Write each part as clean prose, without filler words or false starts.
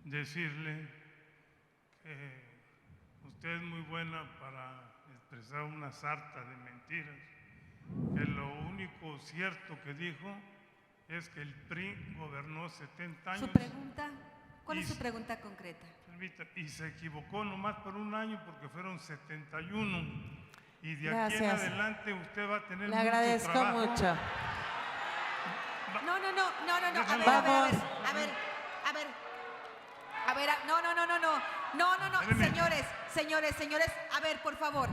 decirle que usted es muy buena para expresar una sarta de mentiras, que lo único cierto que dijo es que el PRI gobernó 70 años. ¿Su pregunta? ¿Cuál es su pregunta concreta? Y se equivocó nomás por un año porque fueron 71. Y de Gracias. aquí en adelante usted va a tener Le mucho agradezco trabajo. mucho. No. Vamos. No. Señores. A ver, por favor.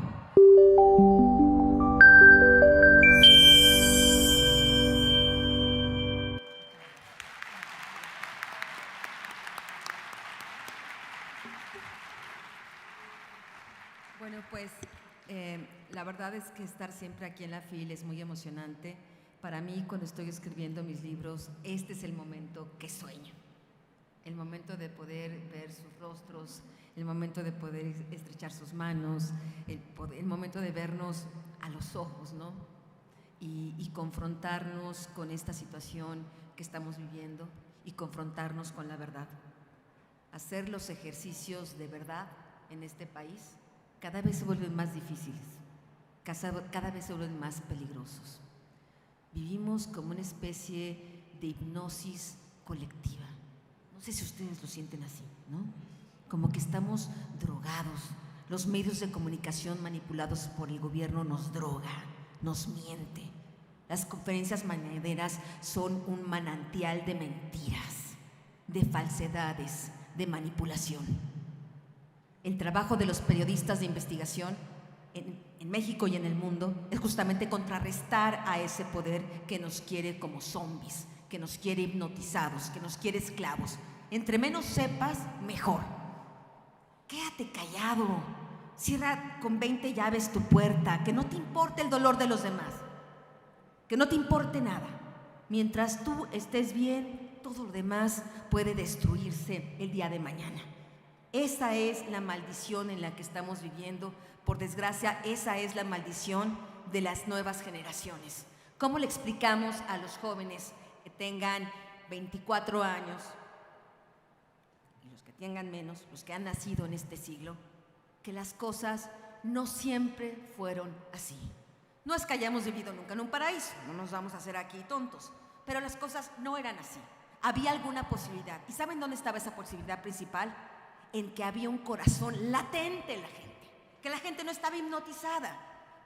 Bueno, pues la verdad es que estar siempre aquí en la FIL es muy emocionante. Para mí, cuando estoy escribiendo mis libros, este es el momento que sueño. El momento de poder ver sus rostros, el momento de poder estrechar sus manos, el momento de vernos a los ojos, ¿no? Y confrontarnos con esta situación que estamos viviendo y confrontarnos con la verdad. Hacer los ejercicios de verdad en este país cada vez se vuelven más difíciles, cada vez se vuelven más peligrosos. Vivimos como una especie de hipnosis colectiva. No sé si ustedes lo sienten así, ¿no? Como que estamos drogados. Los medios de comunicación manipulados por el gobierno nos droga, nos miente. Las conferencias mañaneras son un manantial de mentiras, de falsedades, de manipulación. El trabajo de los periodistas de investigación en México y en el mundo es justamente contrarrestar a ese poder que nos quiere como zombies, que nos quiere hipnotizados, que nos quiere esclavos. Entre menos sepas, mejor. Quédate callado, cierra con 20 llaves tu puerta, que no te importe el dolor de los demás, que no te importe nada. Mientras tú estés bien, todo lo demás puede destruirse el día de mañana. Esa es la maldición en la que estamos viviendo. Por desgracia, esa es la maldición de las nuevas generaciones. ¿Cómo le explicamos a los jóvenes que tengan 24 años y los que tengan menos, los que han nacido en este siglo, que las cosas no siempre fueron así? No es que hayamos vivido nunca en un paraíso, no nos vamos a hacer aquí tontos, pero las cosas no eran así. Había alguna posibilidad. ¿Y saben dónde estaba esa posibilidad principal? En que había un corazón latente en la gente, que la gente no estaba hipnotizada,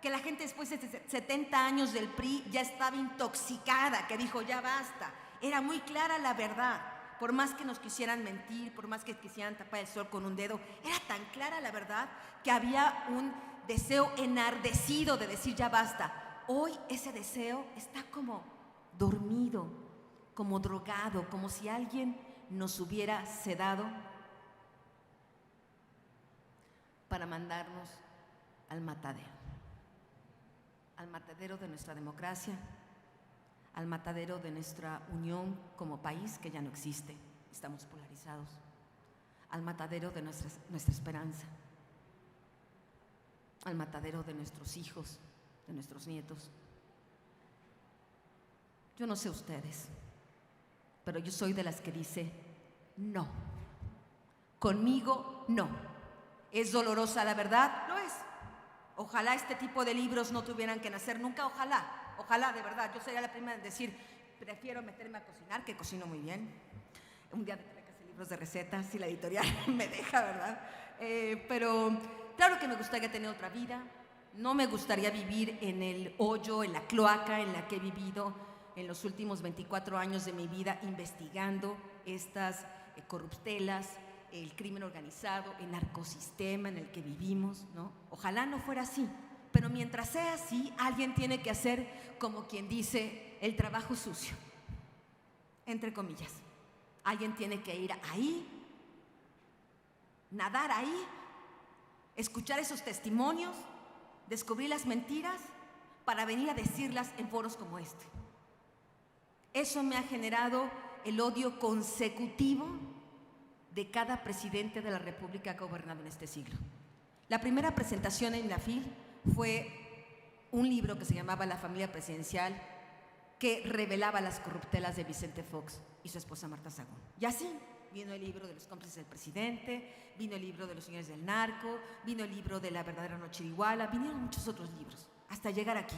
que la gente después de 70 años del PRI ya estaba intoxicada, que dijo ya basta. Era muy clara la verdad, por más que nos quisieran mentir, por más que quisieran tapar el sol con un dedo, era tan clara la verdad que había un deseo enardecido de decir ya basta. Hoy ese deseo está como dormido, como drogado, como si alguien nos hubiera sedado para mandarnos al matadero de nuestra democracia, al matadero de nuestra unión como país que ya no existe, estamos polarizados, al matadero de nuestra esperanza, al matadero de nuestros hijos, de nuestros nietos. Yo no sé ustedes, pero yo soy de las que dice no, conmigo no. ¿Es dolorosa la verdad? Lo es. Ojalá este tipo de libros no tuvieran que nacer nunca, ojalá, de verdad. Yo sería la primera en decir, prefiero meterme a cocinar, que cocino muy bien. Un día tendré que hacer libros de recetas, si la editorial me deja, ¿verdad? Pero claro que me gustaría tener otra vida. No me gustaría vivir en el hoyo, en la cloaca en la que he vivido en los últimos 24 años de mi vida investigando estas corruptelas, el crimen organizado, el narcosistema en el que vivimos, ¿no? Ojalá no fuera así, pero mientras sea así, alguien tiene que hacer, como quien dice, el trabajo sucio, entre comillas. Alguien tiene que ir ahí, nadar ahí, escuchar esos testimonios, descubrir las mentiras para venir a decirlas en foros como este. Eso me ha generado el odio consecutivo de cada presidente de la República que ha gobernado en este siglo. La primera presentación en la FIL fue un libro que se llamaba La familia presidencial, que revelaba las corruptelas de Vicente Fox y su esposa Marta Sagún. Y así vino el libro de los cómplices del presidente, vino el libro de los señores del narco, vino el libro de la verdadera noche de Iguala, vinieron muchos otros libros, hasta llegar aquí.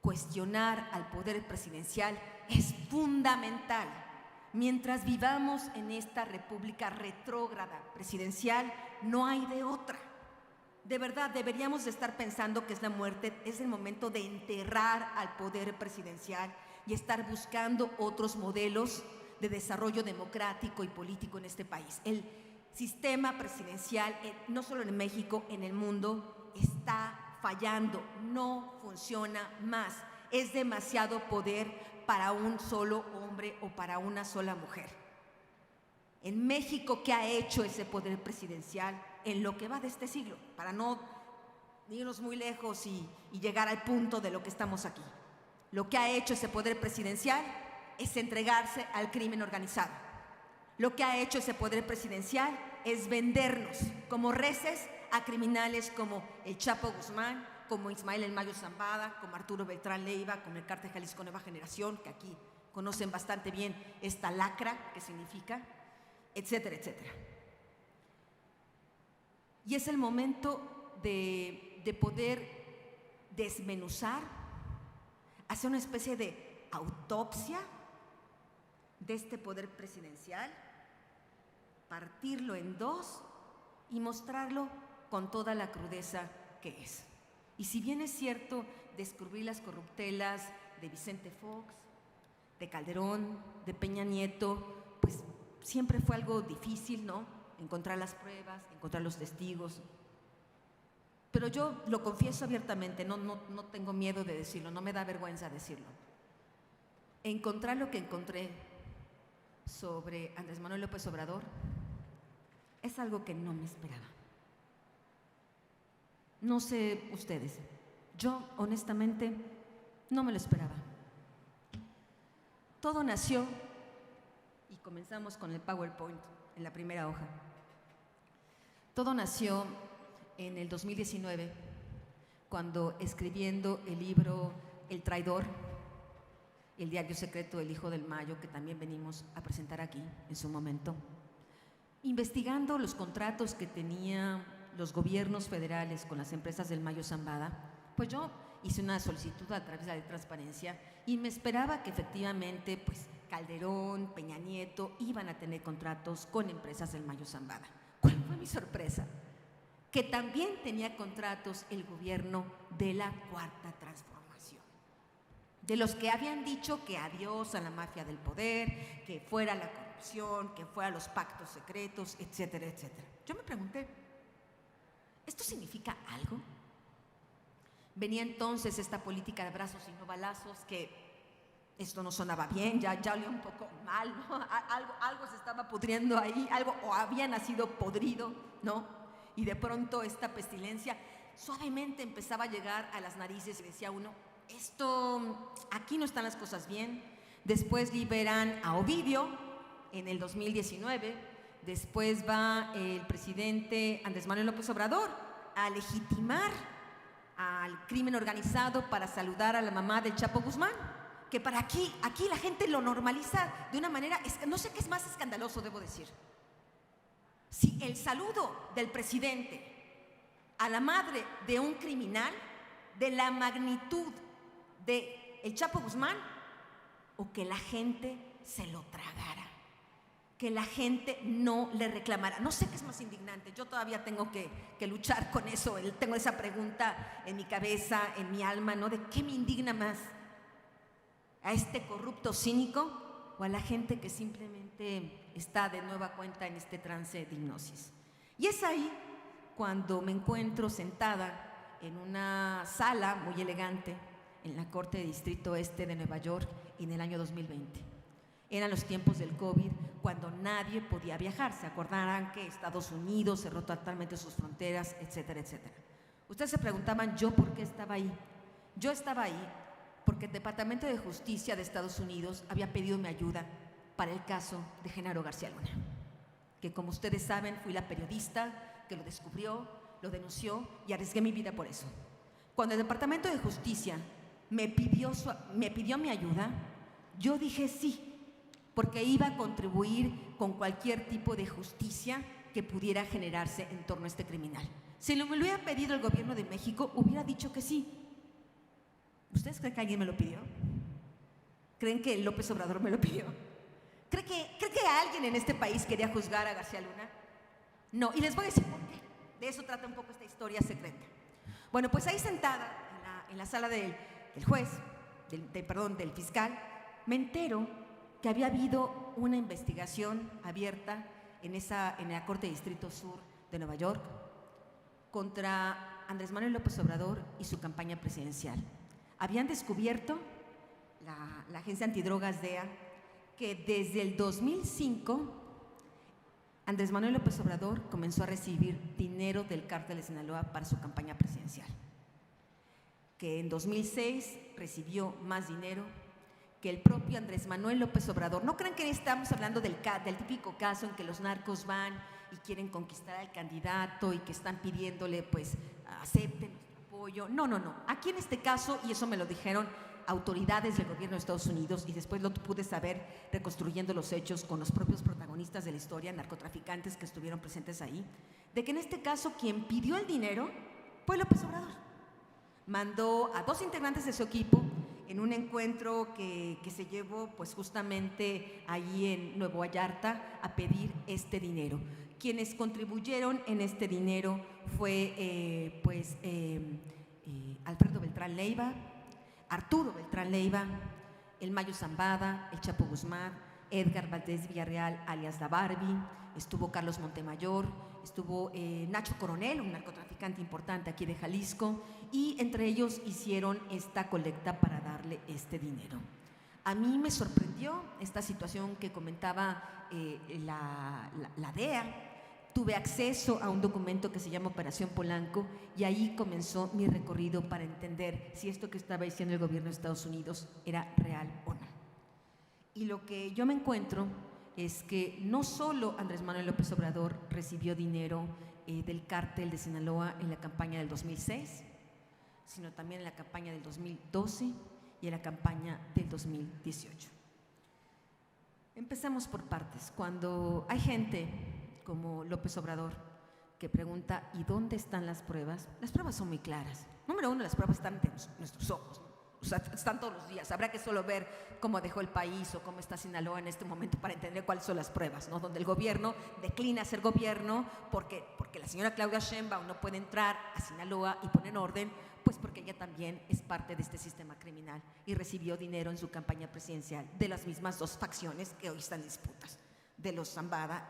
Cuestionar al poder presidencial es fundamental. Mientras vivamos en esta república retrógrada presidencial, no hay de otra. De verdad, deberíamos de estar pensando que es la muerte, es el momento de enterrar al poder presidencial y estar buscando otros modelos de desarrollo democrático y político en este país. El sistema presidencial, no solo en México, en el mundo, está fallando, no funciona más. Es demasiado poder para un solo hombre o para una sola mujer. En México, ¿qué ha hecho ese poder presidencial en lo que va de este siglo? Para no irnos muy lejos y llegar al punto de lo que estamos aquí. Lo que ha hecho ese poder presidencial es entregarse al crimen organizado. Lo que ha hecho ese poder presidencial es vendernos como reces a criminales como el Chapo Guzmán, como Ismael El Mayo Zambada, como Arturo Beltrán Leiva, como el Cártel Jalisco Nueva Generación, que aquí conocen bastante bien esta lacra que significa, etcétera, etcétera. Y es el momento de poder desmenuzar, hacer una especie de autopsia de este poder presidencial, partirlo en dos y mostrarlo con toda la crudeza que es. Y si bien es cierto, descubrir las corruptelas de Vicente Fox, de Calderón, de Peña Nieto, pues siempre fue algo difícil, ¿no? Encontrar las pruebas, encontrar los testigos. Pero yo lo confieso abiertamente, no tengo miedo de decirlo, no me da vergüenza decirlo. Encontrar lo que encontré sobre Andrés Manuel López Obrador es algo que no me esperaba. No sé ustedes, yo honestamente no me lo esperaba. Todo nació, y comenzamos con el PowerPoint en la primera hoja. Todo nació en el 2019, cuando escribiendo el libro El Traidor, el diario secreto del Hijo del Mayo, que también venimos a presentar aquí en su momento, investigando los contratos que tenían los gobiernos federales con las empresas del Mayo Zambada, pues yo hice una solicitud a través de la ley de transparencia y me esperaba que efectivamente pues Calderón, Peña Nieto iban a tener contratos con empresas del Mayo Zambada. ¿Cuál fue mi sorpresa? Que también tenía contratos el gobierno de la Cuarta Transformación, de los que habían dicho que adiós a la mafia del poder, que fuera la corrupción, que fuera los pactos secretos, etcétera, etcétera. Yo me pregunté, ¿esto significa algo? Venía entonces esta política de abrazos y no balazos, que esto no sonaba bien, ya olía un poco mal, ¿no? Algo se estaba pudriendo ahí, algo o había nacido podrido, ¿no? Y de pronto esta pestilencia suavemente empezaba a llegar a las narices y decía uno, aquí no están las cosas bien. Después liberan a Ovidio en el 2019, después va el presidente Andrés Manuel López Obrador a legitimar al crimen organizado para saludar a la mamá del Chapo Guzmán, que para aquí la gente lo normaliza de una manera, no sé qué es más escandaloso, debo decir. Si el saludo del presidente a la madre de un criminal de la magnitud de el Chapo Guzmán, o que la gente se lo tragara, que la gente no le reclamara. No sé qué es más indignante, yo todavía tengo que luchar con eso, tengo esa pregunta en mi cabeza, en mi alma, ¿no? ¿De qué me indigna más? ¿A este corrupto cínico o a la gente que simplemente está de nueva cuenta en este trance de hipnosis? Y es ahí cuando me encuentro sentada en una sala muy elegante en la Corte de Distrito Este de Nueva York en el año 2020. Eran los tiempos del COVID, cuando nadie podía viajar. Se acordarán que Estados Unidos cerró totalmente sus fronteras, etcétera, etcétera. Ustedes se preguntaban, ¿yo por qué estaba ahí? Yo estaba ahí porque el Departamento de Justicia de Estados Unidos había pedido mi ayuda para el caso de Genaro García Luna, que como ustedes saben fui la periodista que lo descubrió, lo denunció y arriesgué mi vida por eso. Cuando el Departamento de Justicia me pidió mi ayuda, yo dije sí, porque iba a contribuir con cualquier tipo de justicia que pudiera generarse en torno a este criminal. Si me lo hubiera pedido el gobierno de México, hubiera dicho que sí. ¿Ustedes creen que alguien me lo pidió? ¿Creen que López Obrador me lo pidió? ¿Cree que alguien en este país quería juzgar a García Luna? No, y les voy a decir por qué. De eso trata un poco esta historia secreta. Bueno, pues ahí sentada en la sala del juez, del fiscal, me entero que había habido una investigación abierta en la Corte de Distrito Sur de Nueva York contra Andrés Manuel López Obrador y su campaña presidencial. Habían descubierto, la agencia antidrogas DEA, que desde el 2005 Andrés Manuel López Obrador comenzó a recibir dinero del cártel de Sinaloa para su campaña presidencial, que en 2006 recibió más dinero que el propio Andrés Manuel López Obrador. No crean que estamos hablando del típico caso en que los narcos van y quieren conquistar al candidato y que están pidiéndole, pues, acepten nuestro apoyo. No. Aquí en este caso, y eso me lo dijeron autoridades del gobierno de Estados Unidos, y después lo pude saber reconstruyendo los hechos con los propios protagonistas de la historia, narcotraficantes que estuvieron presentes ahí, de que en este caso quien pidió el dinero fue López Obrador. Mandó a 2 integrantes de su equipo en un encuentro que se llevó, pues, justamente ahí en Nuevo Vallarta a pedir este dinero. Quienes contribuyeron en este dinero fue Alfredo Beltrán Leiva, Arturo Beltrán Leiva, el Mayo Zambada, el Chapo Guzmán, Edgar Valdés Villarreal, alias La Barbie, estuvo Carlos Montemayor, estuvo Nacho Coronel, un narcotraficante importante aquí de Jalisco, y entre ellos hicieron esta colecta para darle este dinero. A mí me sorprendió esta situación que comentaba la DEA. Tuve acceso a un documento que se llama Operación Polanco y ahí comenzó mi recorrido para entender si esto que estaba diciendo el gobierno de Estados Unidos era real o no. Y lo que yo me encuentro es que no solo Andrés Manuel López Obrador recibió dinero del cártel de Sinaloa en la campaña del 2006, sino también en la campaña del 2012 y en la campaña del 2018. Empezamos por partes. Cuando hay gente como López Obrador que pregunta ¿y dónde están las pruebas? Las pruebas son muy claras. Número 1, las pruebas están ante nuestros ojos, ¿no? O sea, están todos los días. Habrá que solo ver cómo dejó el país o cómo está Sinaloa en este momento para entender cuáles son las pruebas, ¿no? Donde el gobierno declina ser gobierno porque la señora Claudia Sheinbaum no puede entrar a Sinaloa y poner orden, pues porque ella también es parte de este sistema criminal y recibió dinero en su campaña presidencial de las mismas 2 facciones que hoy están en disputas, de los Zambada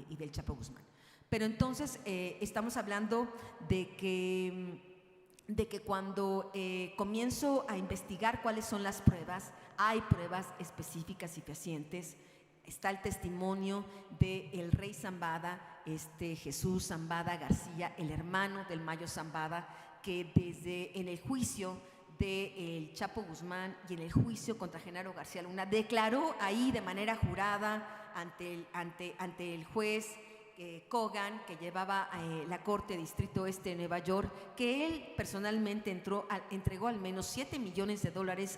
y del Chapo Guzmán. Pero entonces estamos hablando de que cuando comienzo a investigar cuáles son las pruebas, hay pruebas específicas y fehacientes. Está el testimonio del rey Zambada, Jesús Zambada García, el hermano del Mayo Zambada, que en el juicio del Chapo Guzmán y en el juicio contra Genaro García Luna declaró ahí de manera jurada ante el juez Kogan, que llevaba la Corte de Distrito Este de Nueva York, que él personalmente entregó al menos $7 millones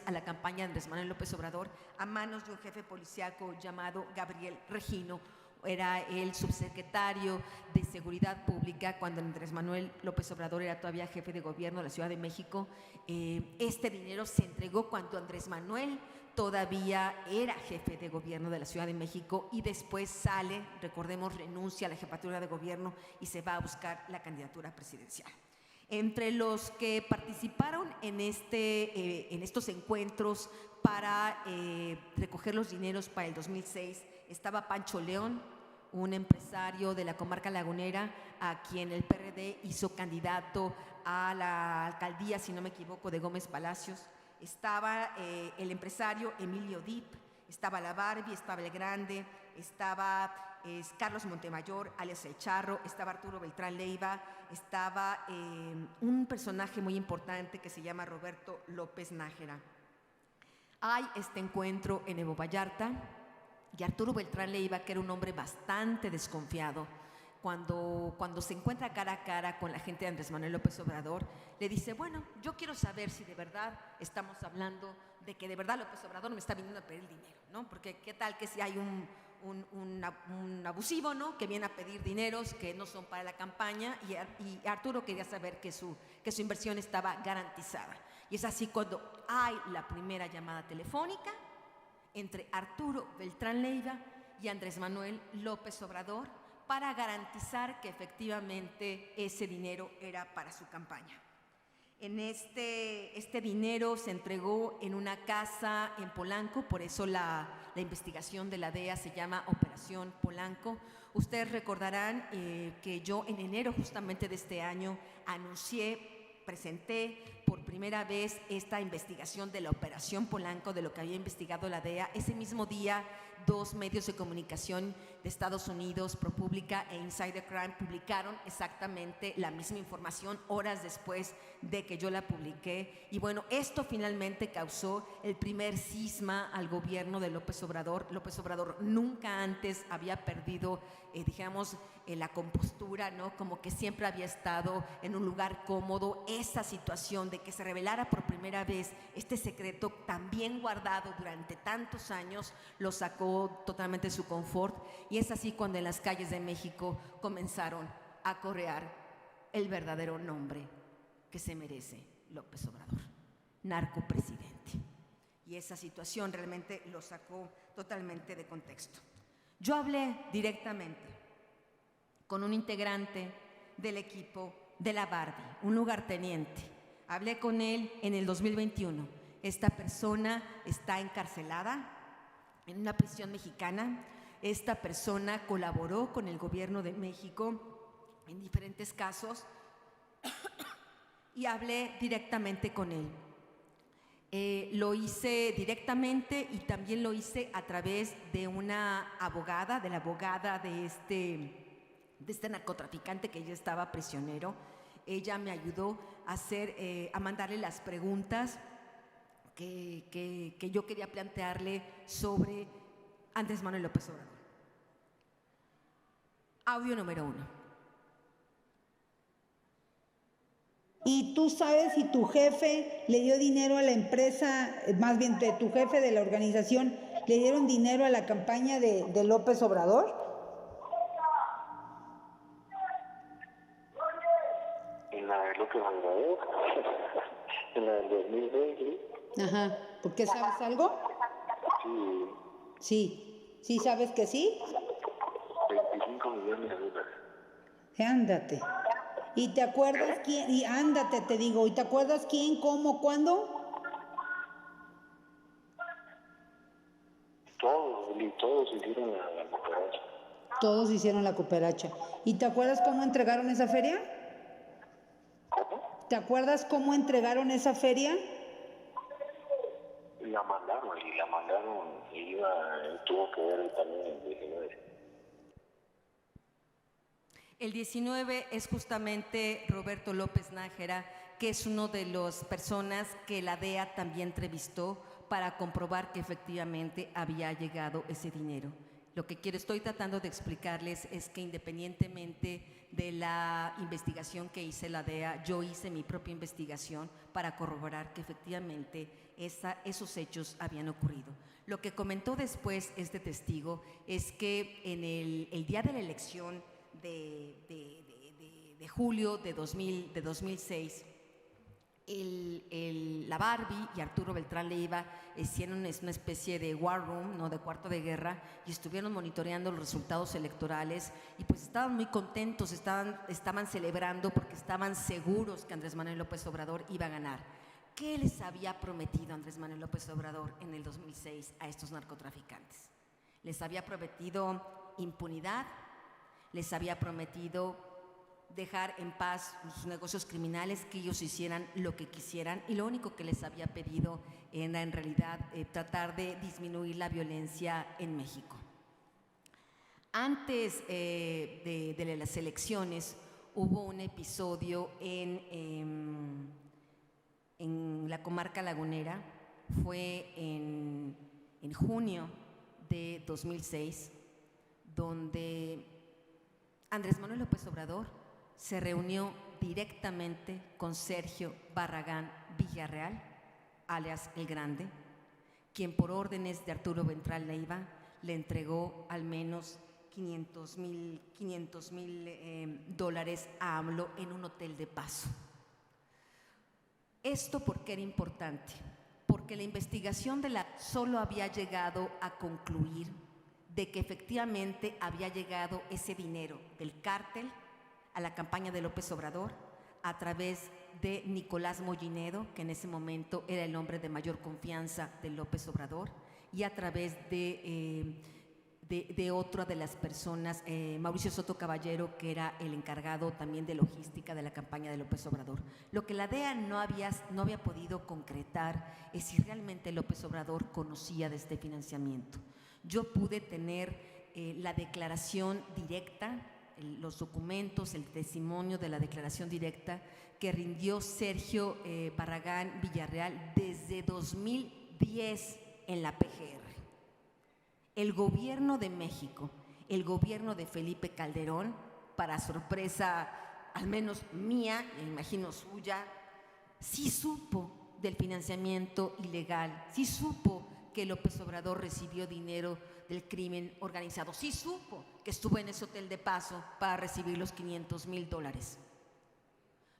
a la campaña de Andrés Manuel López Obrador a manos de un jefe policíaco llamado Gabriel Regino. Era el subsecretario de Seguridad Pública cuando Andrés Manuel López Obrador era todavía jefe de gobierno de la Ciudad de México. Este dinero se entregó cuando Andrés Manuel todavía era jefe de gobierno de la Ciudad de México y después sale, recordemos, renuncia a la jefatura de gobierno y se va a buscar la candidatura presidencial. Entre los que participaron en estos encuentros para recoger los dineros para el 2006 estaba Pancho León, un empresario de la comarca lagunera a quien el PRD hizo candidato a la alcaldía, si no me equivoco, de Gómez Palacios. Estaba el empresario Emilio Dip, estaba La Barbie, estaba El Grande, estaba Carlos Montemayor, alias El Charro, estaba Arturo Beltrán Leiva, estaba un personaje muy importante que se llama Roberto López Nájera. Hay este encuentro en Nuevo Vallarta y Arturo Beltrán Leiva, que era un hombre bastante desconfiado, cuando se encuentra cara a cara con la gente de Andrés Manuel López Obrador, le dice, bueno, yo quiero saber si de verdad estamos hablando de que de verdad López Obrador me está viniendo a pedir dinero, ¿no? Porque qué tal que si hay un abusivo, ¿no?, que viene a pedir dineros que no son para la campaña, y Arturo quería saber que su inversión estaba garantizada. Y es así cuando hay la primera llamada telefónica entre Arturo Beltrán Leiva y Andrés Manuel López Obrador para garantizar que efectivamente ese dinero era para su campaña. Este dinero se entregó en una casa en Polanco, por eso la investigación de la DEA se llama Operación Polanco. Ustedes recordarán que yo en enero justamente de este año presenté por primera vez esta investigación de la Operación Polanco, de lo que había investigado la DEA. Ese mismo día, 2 medios de comunicación de Estados Unidos, ProPublica e Insider Crime, publicaron exactamente la misma información horas después de que yo la publiqué. Y bueno, esto finalmente causó el primer cisma al gobierno de López Obrador. López Obrador nunca antes había perdido, la compostura, ¿no? Como que siempre había estado en un lugar cómodo. Esa situación de que se revelara por primera vez este secreto tan bien guardado durante tantos años lo sacó totalmente de su confort, y es así cuando en las calles de México comenzaron a corear el verdadero nombre que se merece López Obrador: narcopresidente. Y esa situación realmente lo sacó totalmente de contexto. Yo hablé directamente con un integrante del equipo de la Barbie, un lugarteniente. Hablé con él en el 2021. Esta persona está encarcelada en una prisión mexicana. Esta persona colaboró con el gobierno de México en diferentes casos y hablé directamente con él. Lo hice directamente y también lo hice a través de una abogada, de la abogada de este narcotraficante que ya estaba prisionero. Ella me ayudó a mandarle las preguntas que yo quería plantearle sobre Andrés Manuel López Obrador. Audio número 1. ¿Y tú sabes si tu jefe le dio dinero a la empresa, más bien de tu jefe de la organización, le dieron dinero a la campaña de López Obrador? En la de López Obrador, en la del 2020. Ajá, ¿por qué sabes algo? Sí, ¿sabes que sí? 25 millones de dólares. Ándate. ¿Y te acuerdas quién? Y ándate, te digo, ¿y te acuerdas quién, cómo, cuándo? Todos hicieron la cooperacha. Todos hicieron la cooperacha. ¿Y te acuerdas cómo entregaron esa feria? ¿Cómo? ¿Te acuerdas cómo entregaron esa feria? La mandaron y tuvo que ver también el 19. El 19 es justamente Roberto López Nájera, que es uno de las personas que la DEA también entrevistó para comprobar que efectivamente había llegado ese dinero. Lo que estoy tratando de explicarles es que independientemente de la investigación que hice la DEA, yo hice mi propia investigación para corroborar que efectivamente esos hechos habían ocurrido. Lo que comentó después este testigo es que en el día de la elección de julio de 2006, la Barbie y Arturo Beltrán Leiva hicieron una especie de war room, ¿no?, de cuarto de guerra, y estuvieron monitoreando los resultados electorales, y pues estaban muy contentos, estaban celebrando porque estaban seguros que Andrés Manuel López Obrador iba a ganar. ¿Qué les había prometido Andrés Manuel López Obrador en el 2006 a estos narcotraficantes? Les había prometido impunidad, les había prometido dejar en paz sus negocios criminales, que ellos hicieran lo que quisieran, y lo único que les había pedido era en realidad tratar de disminuir la violencia en México. Antes de las elecciones hubo un episodio en la comarca lagunera. Fue en junio de 2006, donde Andrés Manuel López Obrador se reunió directamente con Sergio Barragán Villarreal, alias El Grande, quien por órdenes de Arturo Beltrán Leiva le entregó al menos $500,000 a AMLO en un hotel de paso. ¿Esto por qué era importante? Porque la investigación de la solo había llegado a concluir de que efectivamente había llegado ese dinero del cártel a la campaña de López Obrador a través de Nicolás Mollinedo, que en ese momento era el hombre de mayor confianza de López Obrador, y a través de otra de las personas, Mauricio Soto Caballero, que era el encargado también de logística de la campaña de López Obrador. Lo que la DEA no había podido concretar es si realmente López Obrador conocía de este financiamiento. Yo pude tener la declaración directa, los documentos, el testimonio de la declaración directa que rindió Sergio Barragán Villarreal desde 2010 en la PGR. El gobierno de México, el gobierno de Felipe Calderón, para sorpresa al menos mía, me imagino suya, sí supo del financiamiento ilegal, sí supo que López Obrador recibió dinero del crimen organizado, sí supo que estuvo en ese hotel de paso para recibir los $500,000.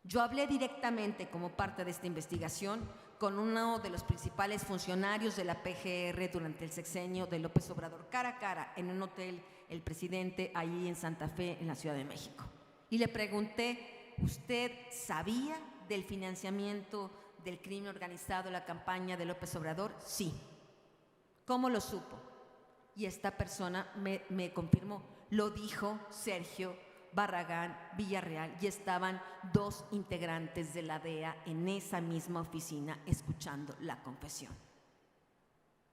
Yo hablé directamente como parte de esta investigación con uno de los principales funcionarios de la PGR durante el sexenio de López Obrador, cara a cara, en un hotel, el presidente, ahí en Santa Fe, en la Ciudad de México. Y le pregunté, ¿usted sabía del financiamiento del crimen organizado en la campaña de López Obrador? Sí. ¿Cómo lo supo? Y esta persona me confirmó, lo dijo Sergio Barragán Villarreal, y estaban 2 integrantes de la DEA en esa misma oficina escuchando la confesión.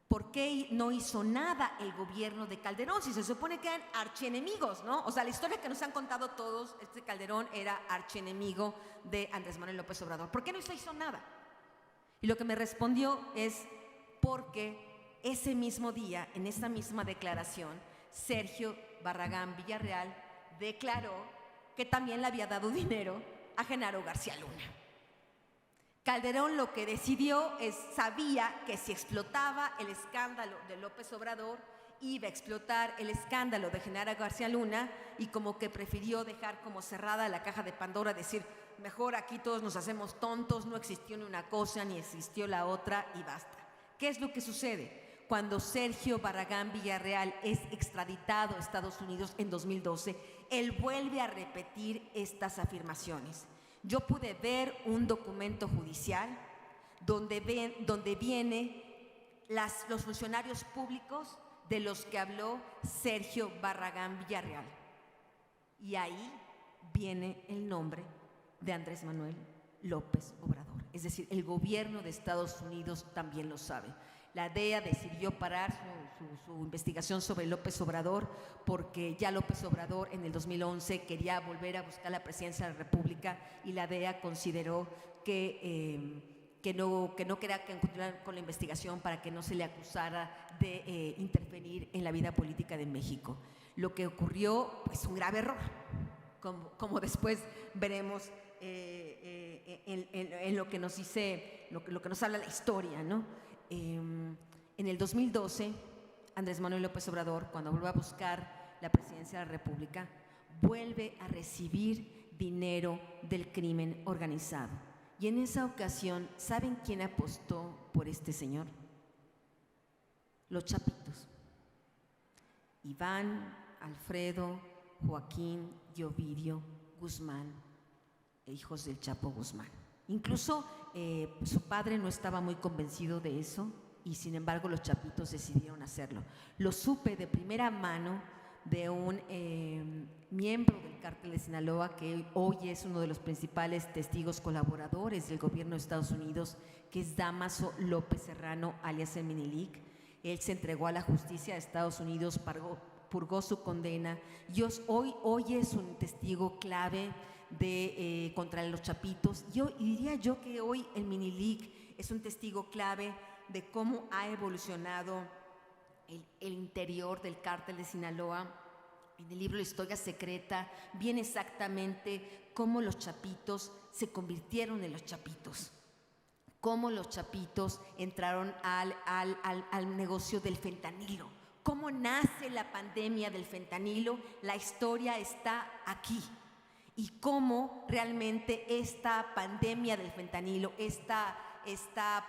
¿Por qué no hizo nada el gobierno de Calderón? Si se supone que eran archienemigos, ¿no? O sea, la historia que nos han contado todos, Calderón era archienemigo de Andrés Manuel López Obrador. ¿Por qué no se hizo nada? Y lo que me respondió es porque ese mismo día, en esa misma declaración, Sergio Barragán Villarreal declaró que también le había dado dinero a Genaro García Luna. Calderón lo que decidió sabía que si explotaba el escándalo de López Obrador, iba a explotar el escándalo de Genaro García Luna, y como que prefirió dejar como cerrada la caja de Pandora, decir, mejor aquí todos nos hacemos tontos, no existió ni una cosa ni existió la otra y basta. ¿Qué es lo que sucede? Cuando Sergio Barragán Villarreal es extraditado a Estados Unidos en 2012, él vuelve a repetir estas afirmaciones. Yo pude ver un documento judicial donde vienen los funcionarios públicos de los que habló Sergio Barragán Villarreal. Y ahí viene el nombre de Andrés Manuel López Obrador. Es decir, el gobierno de Estados Unidos también lo sabe. La DEA decidió parar su investigación sobre López Obrador porque ya López Obrador en el 2011 quería volver a buscar la presidencia de la República, y la DEA consideró que no quería continuar con la investigación para que no se le acusara de intervenir en la vida política de México. Lo que ocurrió, pues, un grave error, como después veremos en lo que nos dice, lo que nos habla la historia, ¿no? En el 2012, Andrés Manuel López Obrador, cuando vuelve a buscar la presidencia de la República, vuelve a recibir dinero del crimen organizado. Y en esa ocasión, ¿saben quién apostó por este señor? Los chapitos. Iván, Alfredo, Joaquín y Ovidio Guzmán, hijos del Chapo Guzmán. Incluso su padre no estaba muy convencido de eso, y sin embargo los chapitos decidieron hacerlo. Lo supe de primera mano de un miembro del cártel de Sinaloa, que hoy es uno de los principales testigos colaboradores del gobierno de Estados Unidos, que es Dámaso López Serrano, alias el Minilic. Él se entregó a la justicia de Estados Unidos, purgó su condena, y hoy es un testigo clave contra los chapitos. Y diría yo que hoy el Minilic es un testigo clave de cómo ha evolucionado el interior del cártel de Sinaloa en el libro La historia secreta, viene exactamente cómo los chapitos se convirtieron en los chapitos, cómo los chapitos entraron al negocio del fentanilo, cómo nace la pandemia del fentanilo. La historia está aquí. Y cómo realmente esta pandemia del fentanilo, esta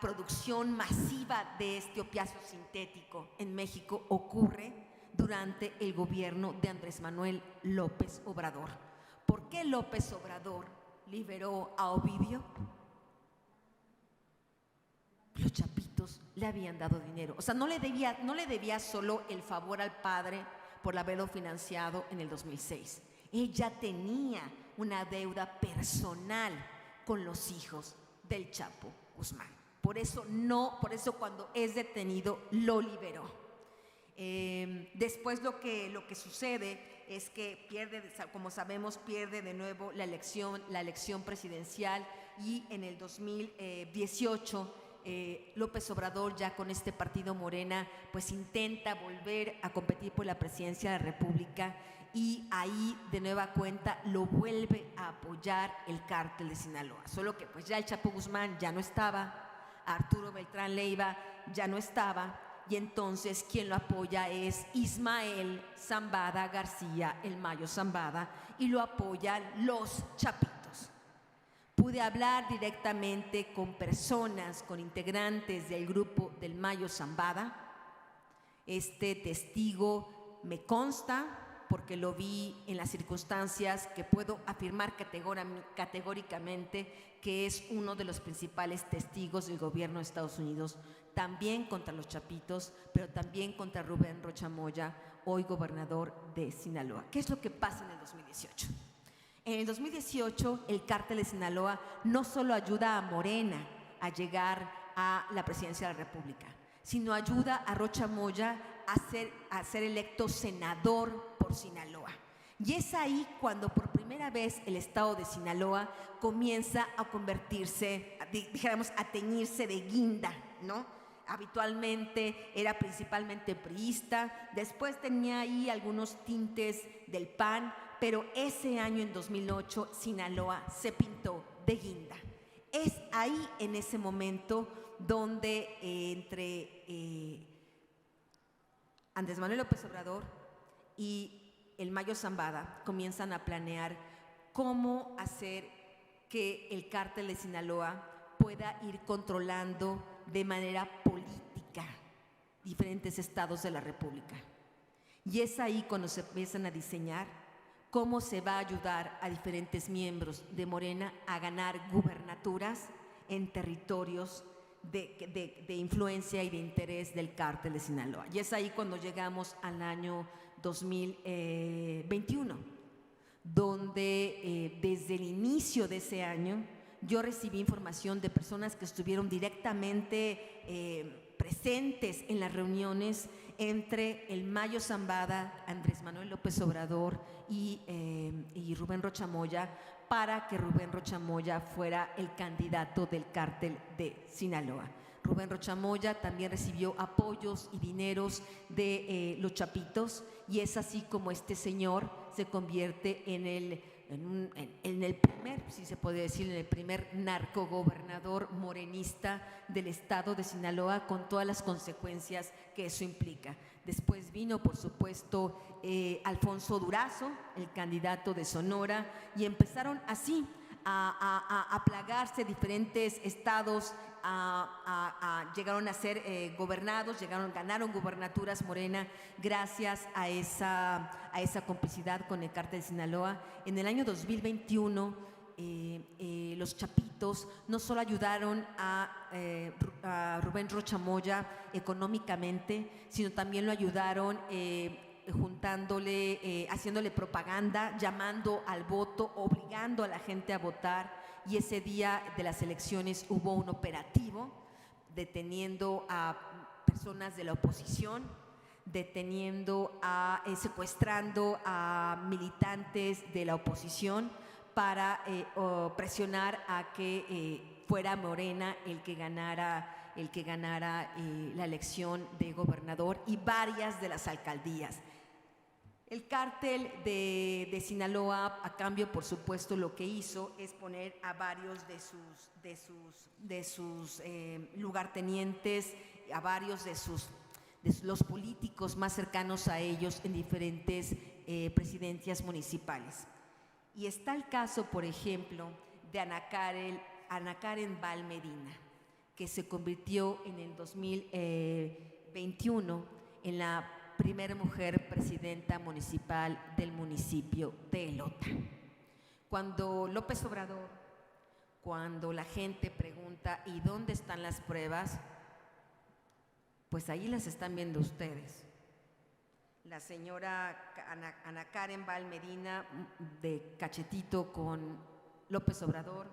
producción masiva de este opiáceo sintético en México ocurre durante el gobierno de Andrés Manuel López Obrador. ¿Por qué López Obrador liberó a Ovidio? Los chapitos le habían dado dinero. O sea, no le debía solo el favor al padre por haberlo financiado en el 2006. Ella tenía una deuda personal con los hijos del Chapo Guzmán. Por eso cuando es detenido lo liberó. Después lo que sucede es que pierde, como sabemos, pierde de nuevo la elección presidencial, y en el 2018 López Obrador, ya con este partido Morena, pues intenta volver a competir por la presidencia de la República, y ahí de nueva cuenta lo vuelve a apoyar el cártel de Sinaloa. Solo que pues ya el Chapo Guzmán ya no estaba, Arturo Beltrán Leiva ya no estaba, y entonces quien lo apoya es Ismael Zambada García, el Mayo Zambada, y lo apoyan los chapitos. Pude hablar directamente con personas, con integrantes del grupo del Mayo Zambada. Este testigo me consta, porque lo vi en las circunstancias, que puedo afirmar categóricamente que es uno de los principales testigos del gobierno de Estados Unidos, también contra los chapitos, pero también contra Rubén Rocha Moya, hoy gobernador de Sinaloa. ¿Qué es lo que pasa en el 2018? En el 2018, el cártel de Sinaloa no solo ayuda a Morena a llegar a la presidencia de la República, sino ayuda a Rocha Moya a ser electo senador por Sinaloa. Y es ahí cuando por primera vez el estado de Sinaloa comienza a convertirse, dijéramos, a teñirse de guinda, ¿no? Habitualmente era principalmente priista, después tenía ahí algunos tintes del PAN, pero ese año, en 2008, Sinaloa se pintó de guinda. Es ahí, en ese momento, donde entre Andrés Manuel López Obrador y el Mayo Zambada comienzan a planear cómo hacer que el cártel de Sinaloa pueda ir controlando de manera política diferentes estados de la República. Y es ahí cuando se empiezan a diseñar cómo se va a ayudar a diferentes miembros de Morena a ganar gubernaturas en territorios de influencia y de interés del cártel de Sinaloa. Y es ahí cuando llegamos al año 2021, donde desde el inicio de ese año yo recibí información de personas que estuvieron directamente presentes en las reuniones entre el Mayo Zambada, Andrés Manuel López Obrador y Rubén Rocha Moya, para que Rubén Rocha Moya fuera el candidato del cártel de Sinaloa. Rubén Rocha Moya también recibió apoyos y dineros de los chapitos, y es así como este señor se convierte en el primer, si se puede decir, en el primer narcogobernador morenista del estado de Sinaloa, con todas las consecuencias que eso implica. Después vino, por supuesto, Alfonso Durazo, el candidato de Sonora, y empezaron así a plagarse diferentes estados, llegaron a ser gobernados, ganaron gubernaturas Morena gracias a esa complicidad con el cártel de Sinaloa. En el año 2021, los chapitos no solo ayudaron a Rubén Rocha Moya económicamente, sino también lo ayudaron haciéndole propaganda, llamando al voto, obligando a la gente a votar. Y ese día de las elecciones hubo un operativo deteniendo a personas de la oposición, secuestrando a militantes de la oposición para presionar a que fuera Morena el que ganara la elección de gobernador y varias de las alcaldías. El cártel de Sinaloa, a cambio, por supuesto, lo que hizo es poner a varios de sus lugartenientes, a varios de los políticos más cercanos a ellos en diferentes presidencias municipales. Y está el caso, por ejemplo, de Ana Karen Val Medina, que se convirtió en el 2021 en la primera mujer presidenta municipal del municipio de Elota. Cuando López Obrador, cuando la gente pregunta ¿y dónde están las pruebas? Pues ahí las están viendo ustedes. La señora Ana Karen Val Medina, de cachetito con López Obrador,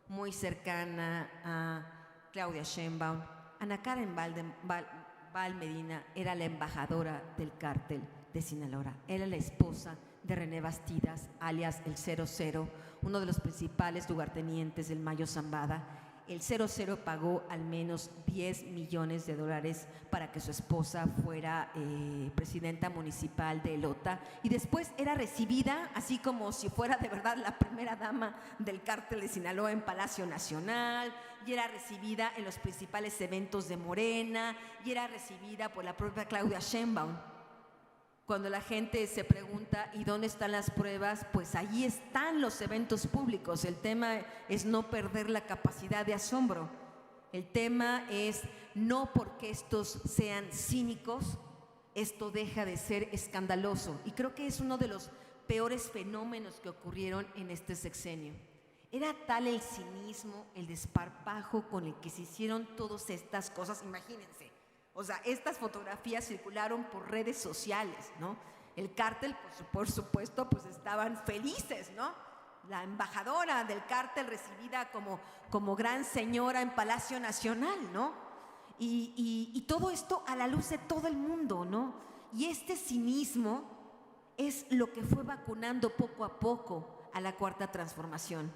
muy cercana a Claudia Sheinbaum. Ana Karen Val Medina era la embajadora del cártel de Sinaloa, era la esposa de René Bastidas, alias el 00, uno de los principales lugartenientes del Mayo Zambada. El 00 pagó al menos $10 millones para que su esposa fuera presidenta municipal de Elota, y después era recibida, así como si fuera de verdad la primera dama del cártel de Sinaloa, en Palacio Nacional, y era recibida en los principales eventos de Morena, y era recibida por la propia Claudia Sheinbaum. Cuando la gente se pregunta ¿y dónde están las pruebas? Pues allí están los eventos públicos. El tema es no perder la capacidad de asombro. El tema es no porque estos sean cínicos, esto deja de ser escandaloso. Y creo que es uno de los peores fenómenos que ocurrieron en este sexenio. Era tal el cinismo, el desparpajo con el que se hicieron todas estas cosas, imagínense. O sea, estas fotografías circularon por redes sociales, ¿no? El cártel, por supuesto, pues estaban felices, ¿no? La embajadora del cártel recibida como gran señora en Palacio Nacional, ¿no? Y todo esto a la luz de todo el mundo, ¿no? Y este cinismo es lo que fue vacunando poco a poco a la Cuarta Transformación.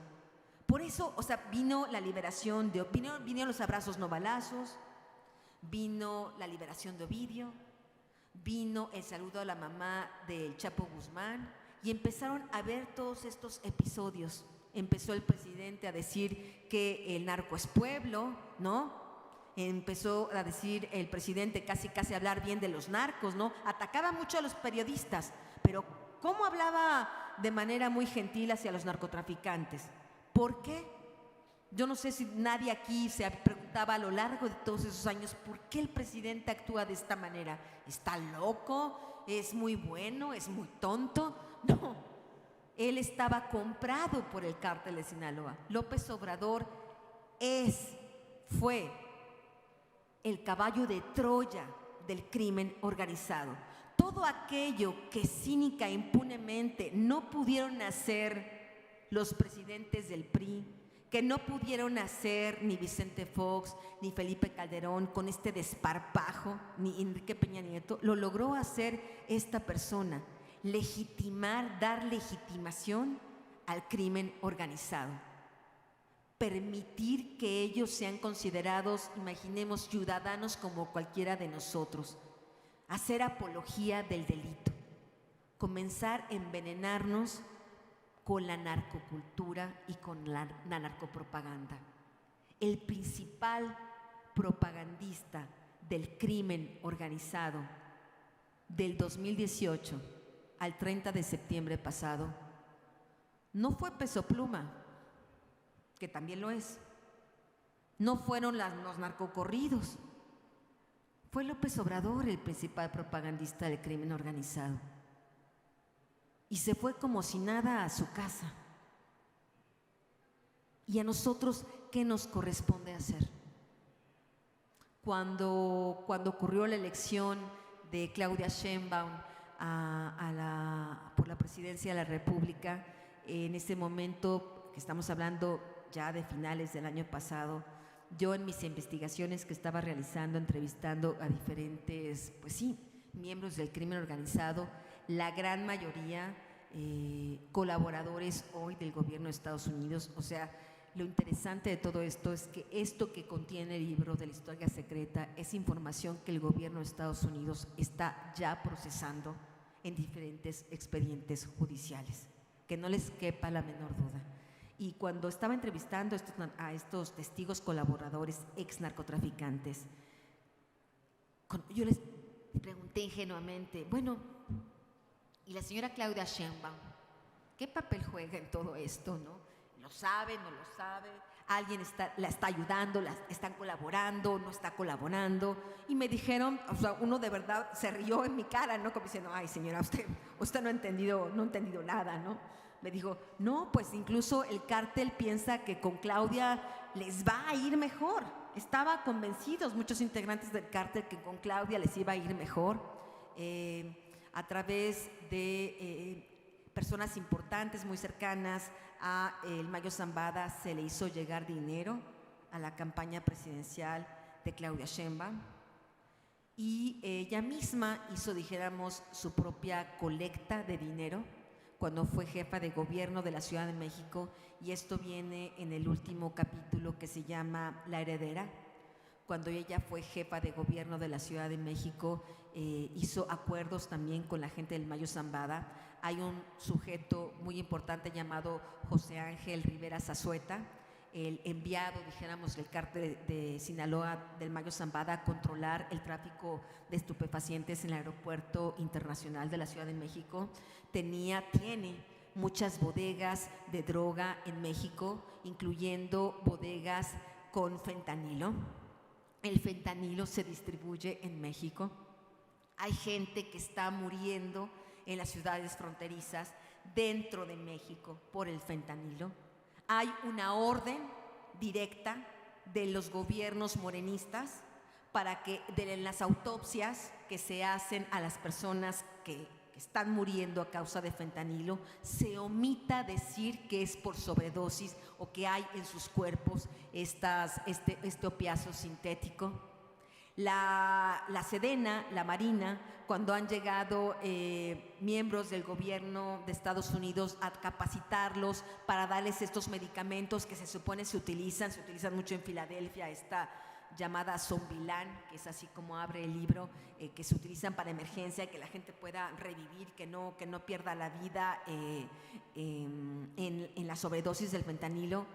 Por eso, o sea, vino la liberación vinieron los abrazos no balazos, vino la liberación de Ovidio, vino el saludo a la mamá del Chapo Guzmán, y empezaron a ver todos estos episodios. Empezó el presidente a decir que el narco es pueblo, ¿no? Empezó a decir el presidente casi a hablar bien de los narcos, ¿no? Atacaba mucho a los periodistas, pero ¿cómo hablaba de manera muy gentil hacia los narcotraficantes? ¿Por qué? Yo no sé si nadie aquí se preguntaba a lo largo de todos esos años ¿por qué el presidente actúa de esta manera? ¿Está loco? ¿Es muy bueno? ¿Es muy tonto? No, él estaba comprado por el cártel de Sinaloa. López Obrador fue el caballo de Troya del crimen organizado. Todo aquello que cínica e impunemente no pudieron hacer los presidentes del PRI, que no pudieron hacer ni Vicente Fox, ni Felipe Calderón con este desparpajo, ni Enrique Peña Nieto, lo logró hacer esta persona, dar legitimación al crimen organizado, permitir que ellos sean considerados, imaginemos, ciudadanos como cualquiera de nosotros, hacer apología del delito, comenzar a envenenarnos con la narcocultura y con la narcopropaganda. El principal propagandista del crimen organizado del 2018 al 30 de septiembre pasado no fue Peso Pluma, que también lo es, no fueron los narcocorridos, fue López Obrador el principal propagandista del crimen organizado. Y se fue como si nada a su casa. ¿Y a nosotros qué nos corresponde hacer? Cuando ocurrió la elección de Claudia Sheinbaum por la presidencia de la República, en ese momento, que estamos hablando ya de finales del año pasado, yo en mis investigaciones que estaba realizando, entrevistando a diferentes, pues sí, miembros del crimen organizado, la gran mayoría colaboradores hoy del gobierno de Estados Unidos. O sea, lo interesante de todo esto es que esto que contiene el libro de la historia secreta es información que el gobierno de Estados Unidos está ya procesando, en diferentes expedientes judiciales, que no les quepa la menor duda. Y cuando estaba entrevistando a estos testigos colaboradores ex narcotraficantes, yo les pregunté ingenuamente, bueno, ¿y la señora Claudia Sheinbaum qué papel juega en todo esto, no? ¿Lo sabe, no lo sabe? ¿Alguien la está ayudando, están colaborando, no está colaborando? Y me dijeron, o sea, uno de verdad se rió en mi cara, ¿no? Como diciendo, ay señora, usted no ha entendido nada, ¿no? Me dijo, no, pues incluso el cártel piensa que con Claudia les va a ir mejor. Estaba convencidos muchos integrantes del cártel que con Claudia les iba a ir mejor. A través de personas importantes, muy cercanas a el Mayo Zambada, se le hizo llegar dinero a la campaña presidencial de Claudia Sheinbaum, y ella misma hizo, dijéramos, su propia colecta de dinero cuando fue jefa de gobierno de la Ciudad de México, y esto viene en el último capítulo que se llama La Heredera. Cuando ella fue jefa de gobierno de la Ciudad de México, hizo acuerdos también con la gente del Mayo Zambada. Hay un sujeto muy importante llamado José Ángel Rivera Zazueta, el enviado, dijéramos, del cártel de Sinaloa del Mayo Zambada a controlar el tráfico de estupefacientes en el Aeropuerto Internacional de la Ciudad de México. Tiene muchas bodegas de droga en México, incluyendo bodegas con fentanilo. El fentanilo se distribuye en México. Hay gente que está muriendo en las ciudades fronterizas dentro de México por el fentanilo. Hay una orden directa de los gobiernos morenistas para que de las autopsias que se hacen a las personas que están muriendo a causa de fentanilo, se omita decir que es por sobredosis o que hay en sus cuerpos este opiáceo sintético. La Sedena, la Marina, cuando han llegado miembros del gobierno de Estados Unidos a capacitarlos para darles estos medicamentos que se supone se utilizan mucho en Filadelfia, esta llamada Zombilán, que es así como abre el libro, que se utilizan para emergencia, que la gente pueda revivir, que no pierda la vida en la sobredosis del fentanilo.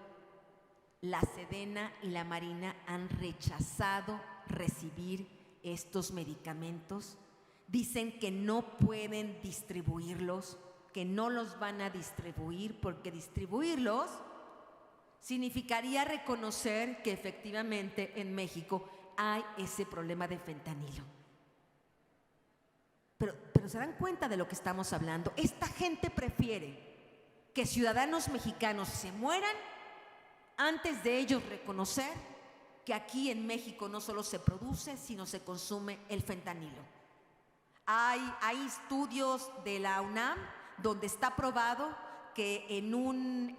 La Sedena y la Marina han rechazado recibir estos medicamentos. Dicen que no pueden distribuirlos, que no los van a distribuir, porque distribuirlos significaría reconocer que efectivamente en México hay ese problema de fentanilo. Pero ¿se dan cuenta de lo que estamos hablando? Esta gente prefiere que ciudadanos mexicanos se mueran antes de ellos reconocer que aquí en México no solo se produce, sino se consume el fentanilo. Hay estudios de la UNAM donde está probado que en un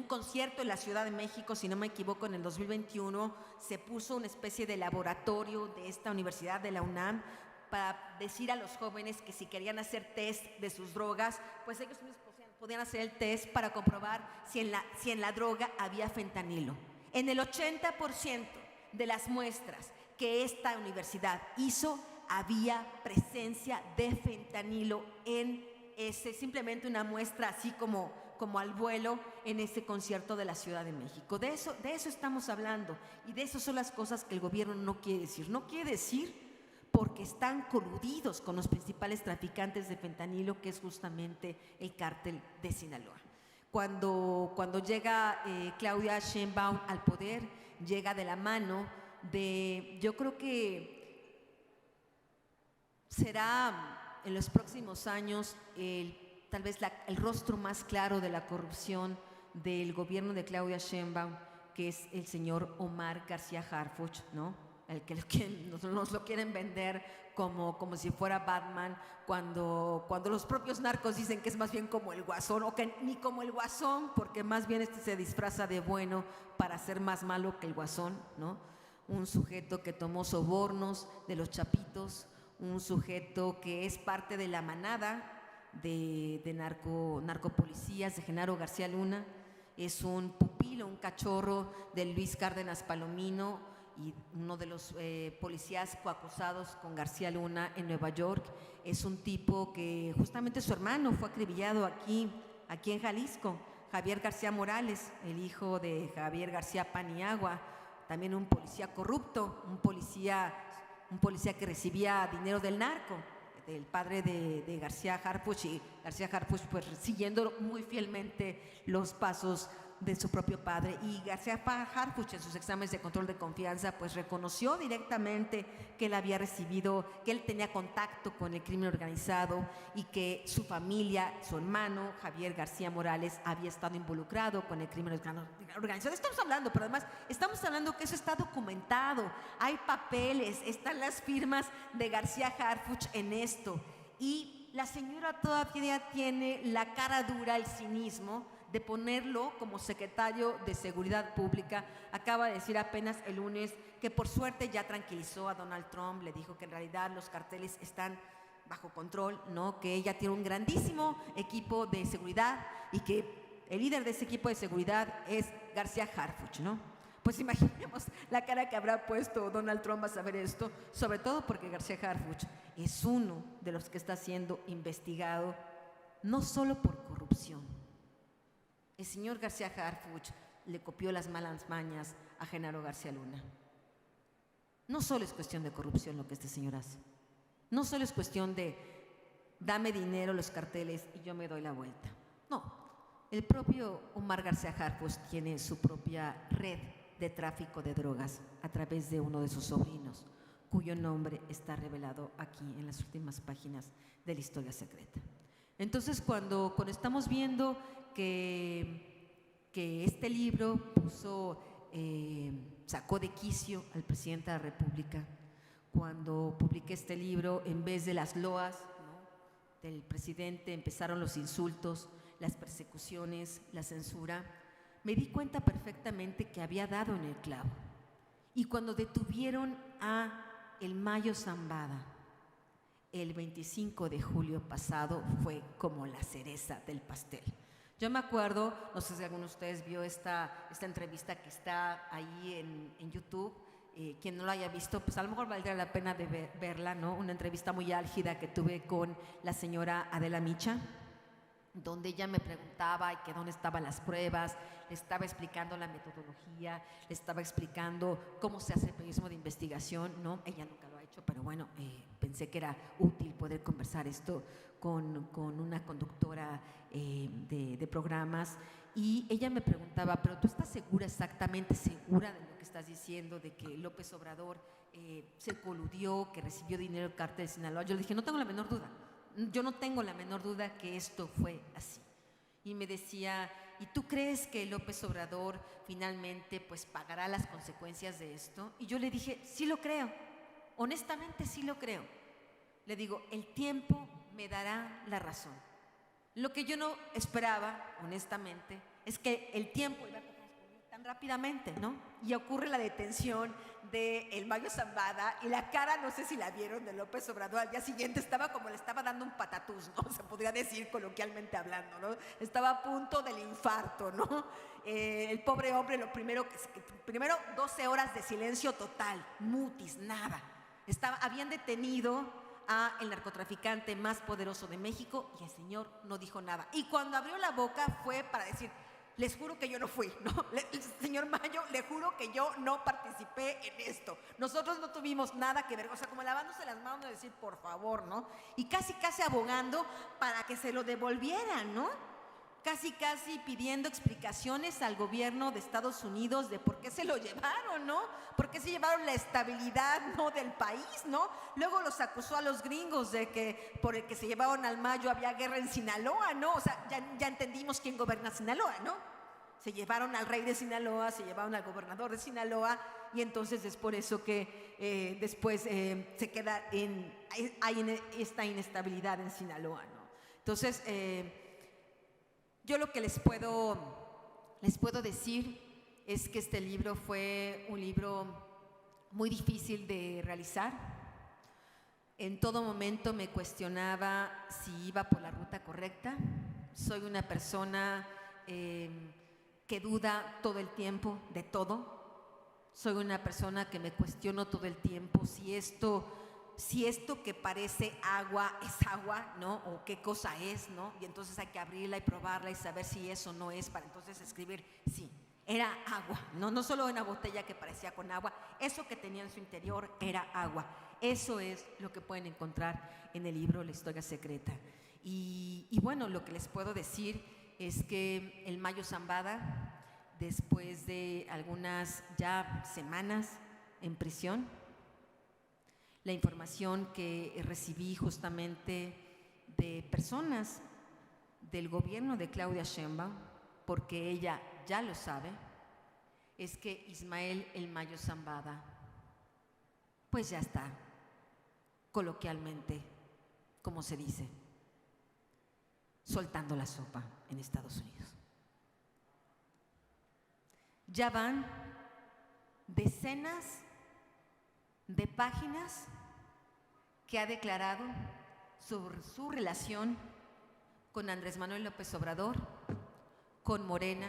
concierto en la Ciudad de México, si no me equivoco, en el 2021, se puso una especie de laboratorio de esta universidad de la UNAM para decir a los jóvenes que si querían hacer test de sus drogas, pues ellos mismos podían hacer el test para comprobar si en la droga había fentanilo. En el 80% de las muestras que esta universidad hizo, había presencia de fentanilo en simplemente una muestra así como al vuelo en ese concierto de la Ciudad de México. De eso estamos hablando, y de eso son las cosas que el gobierno no quiere decir. No quiere decir porque están coludidos con los principales traficantes de fentanilo, que es justamente el cártel de Sinaloa. Cuando llega Claudia Sheinbaum al poder, llega de la mano de, yo creo que será en los próximos años tal vez el rostro más claro de la corrupción del gobierno de Claudia Sheinbaum, que es el señor Omar García Harfuch, ¿no? El que nos lo quieren vender como si fuera Batman, cuando los propios narcos dicen que es más bien como el Guasón, o que ni como el Guasón, porque más bien se disfraza de bueno para ser más malo que el Guasón, ¿no? Un sujeto que tomó sobornos de los chapitos, un sujeto que es parte de la manada de narcopolicías de Genaro García Luna, es un pupilo, un cachorro de Luis Cárdenas Palomino, y uno de los policías coacusados con García Luna en Nueva York es un tipo que justamente su hermano fue acribillado aquí en Jalisco, Javier García Morales, el hijo de Javier García Paniagua, también un policía corrupto, un policía que recibía dinero del narco, del padre de García Harfuch, y García Harfuch pues siguiendo muy fielmente los pasos de su propio padre. Y García Harfuch en sus exámenes de control de confianza pues reconoció directamente que él había recibido, que él tenía contacto con el crimen organizado y que su familia, su hermano Javier García Morales había estado involucrado con el crimen organizado. Estamos hablando, pero además estamos hablando que eso está documentado, hay papeles, están las firmas de García Harfuch en esto, y la señora todavía tiene la cara dura, el cinismo de ponerlo como secretario de Seguridad Pública. Acaba de decir apenas el lunes que por suerte ya tranquilizó a Donald Trump, le dijo que en realidad los carteles están bajo control, ¿no? Que ella tiene un grandísimo equipo de seguridad y que el líder de ese equipo de seguridad es García Harfuch, ¿no? Pues imaginemos la cara que habrá puesto Donald Trump a saber esto, sobre todo porque García Harfuch es uno de los que está siendo investigado no solo por corrupción. El señor García Harfuch le copió las malas mañas a Genaro García Luna. No solo es cuestión de corrupción lo que este señor hace. No solo es cuestión de dame dinero los carteles y yo me doy la vuelta. No, el propio Omar García Harfuch tiene su propia red de tráfico de drogas a través de uno de sus sobrinos, cuyo nombre está revelado aquí en las últimas páginas de la Historia Secreta. Entonces, cuando estamos viendo que este libro sacó de quicio al presidente de la República, cuando publiqué este libro, en vez de las loas, ¿no?, del presidente, empezaron los insultos, las persecuciones, la censura, me di cuenta perfectamente que había dado en el clavo. Y cuando detuvieron a el Mayo Zambada, el 25 de julio pasado, fue como la cereza del pastel. Yo me acuerdo, no sé si alguno de ustedes vio esta entrevista que está ahí en YouTube. Quien no la haya visto, pues a lo mejor valdría la pena de verla, ¿no? Una entrevista muy álgida que tuve con la señora Adela Micha, donde ella me preguntaba que dónde estaban las pruebas, le estaba explicando la metodología, le estaba explicando cómo se hace el periodismo de investigación, ¿no? Ella nunca lo ha hecho, pero bueno, pensé que era útil poder conversar esto con una conductora de programas, y ella me preguntaba, pero ¿tú estás exactamente segura de lo que estás diciendo, de que López Obrador se coludió, que recibió dinero del cártel de Sinaloa? Yo le dije, no tengo la menor duda. Yo no tengo la menor duda que esto fue así. Y me decía, ¿y tú crees que López Obrador finalmente pues pagará las consecuencias de esto? Y yo le dije, sí lo creo, honestamente sí lo creo. Le digo, el tiempo me dará la razón. Lo que yo no esperaba, honestamente, es que el tiempo iba a transcurrir tan rápidamente, ¿no? Y ocurre la detención de el Mayo Zambada, y la cara, no sé si la vieron, de López Obrador al día siguiente estaba como le estaba dando un patatús, ¿no? Se podría decir coloquialmente hablando, ¿no? Estaba a punto del infarto, ¿no? El pobre hombre, primero 12 horas de silencio total, mutis, nada. Habían detenido a el narcotraficante más poderoso de México y el señor no dijo nada. Y cuando abrió la boca fue para decir, les juro que yo no fui, ¿no? Señor Mayo, le juro que yo no participé en esto. Nosotros no tuvimos nada que ver, o sea, como lavándose las manos de decir, por favor, ¿no? Y casi abogando para que se lo devolvieran, ¿no? Casi pidiendo explicaciones al gobierno de Estados Unidos de por qué se lo llevaron, ¿no? ¿Por qué se llevaron la estabilidad, ¿no?, del país, ¿no? Luego los acusó a los gringos de que por el que se llevaron al Mayo había guerra en Sinaloa, ¿no? O sea, ya entendimos quién gobierna Sinaloa, ¿no? Se llevaron al rey de Sinaloa, se llevaron al gobernador de Sinaloa, y entonces es por eso que después se queda hay esta inestabilidad en Sinaloa, ¿no? Entonces, yo lo que les puedo decir es que este libro fue un libro muy difícil de realizar. En todo momento me cuestionaba si iba por la ruta correcta. Soy una persona que duda todo el tiempo de todo. Soy una persona que me cuestiono todo el tiempo si esto que parece agua es agua, ¿no? O qué cosa es, ¿no? Y entonces hay que abrirla y probarla y saber si eso no es, para entonces escribir, sí, era agua, no solo una botella que parecía con agua, eso que tenía en su interior era agua. Eso es lo que pueden encontrar en el libro La Historia Secreta. Y bueno, lo que les puedo decir es que el Mayo Zambada, después de algunas ya semanas en prisión, la información que recibí justamente de personas del gobierno de Claudia Sheinbaum, porque ella ya lo sabe, es que Ismael El Mayo Zambada pues ya está, coloquialmente, como se dice, soltando la sopa en Estados Unidos. Ya van decenas de páginas que ha declarado sobre su relación con Andrés Manuel López Obrador, con Morena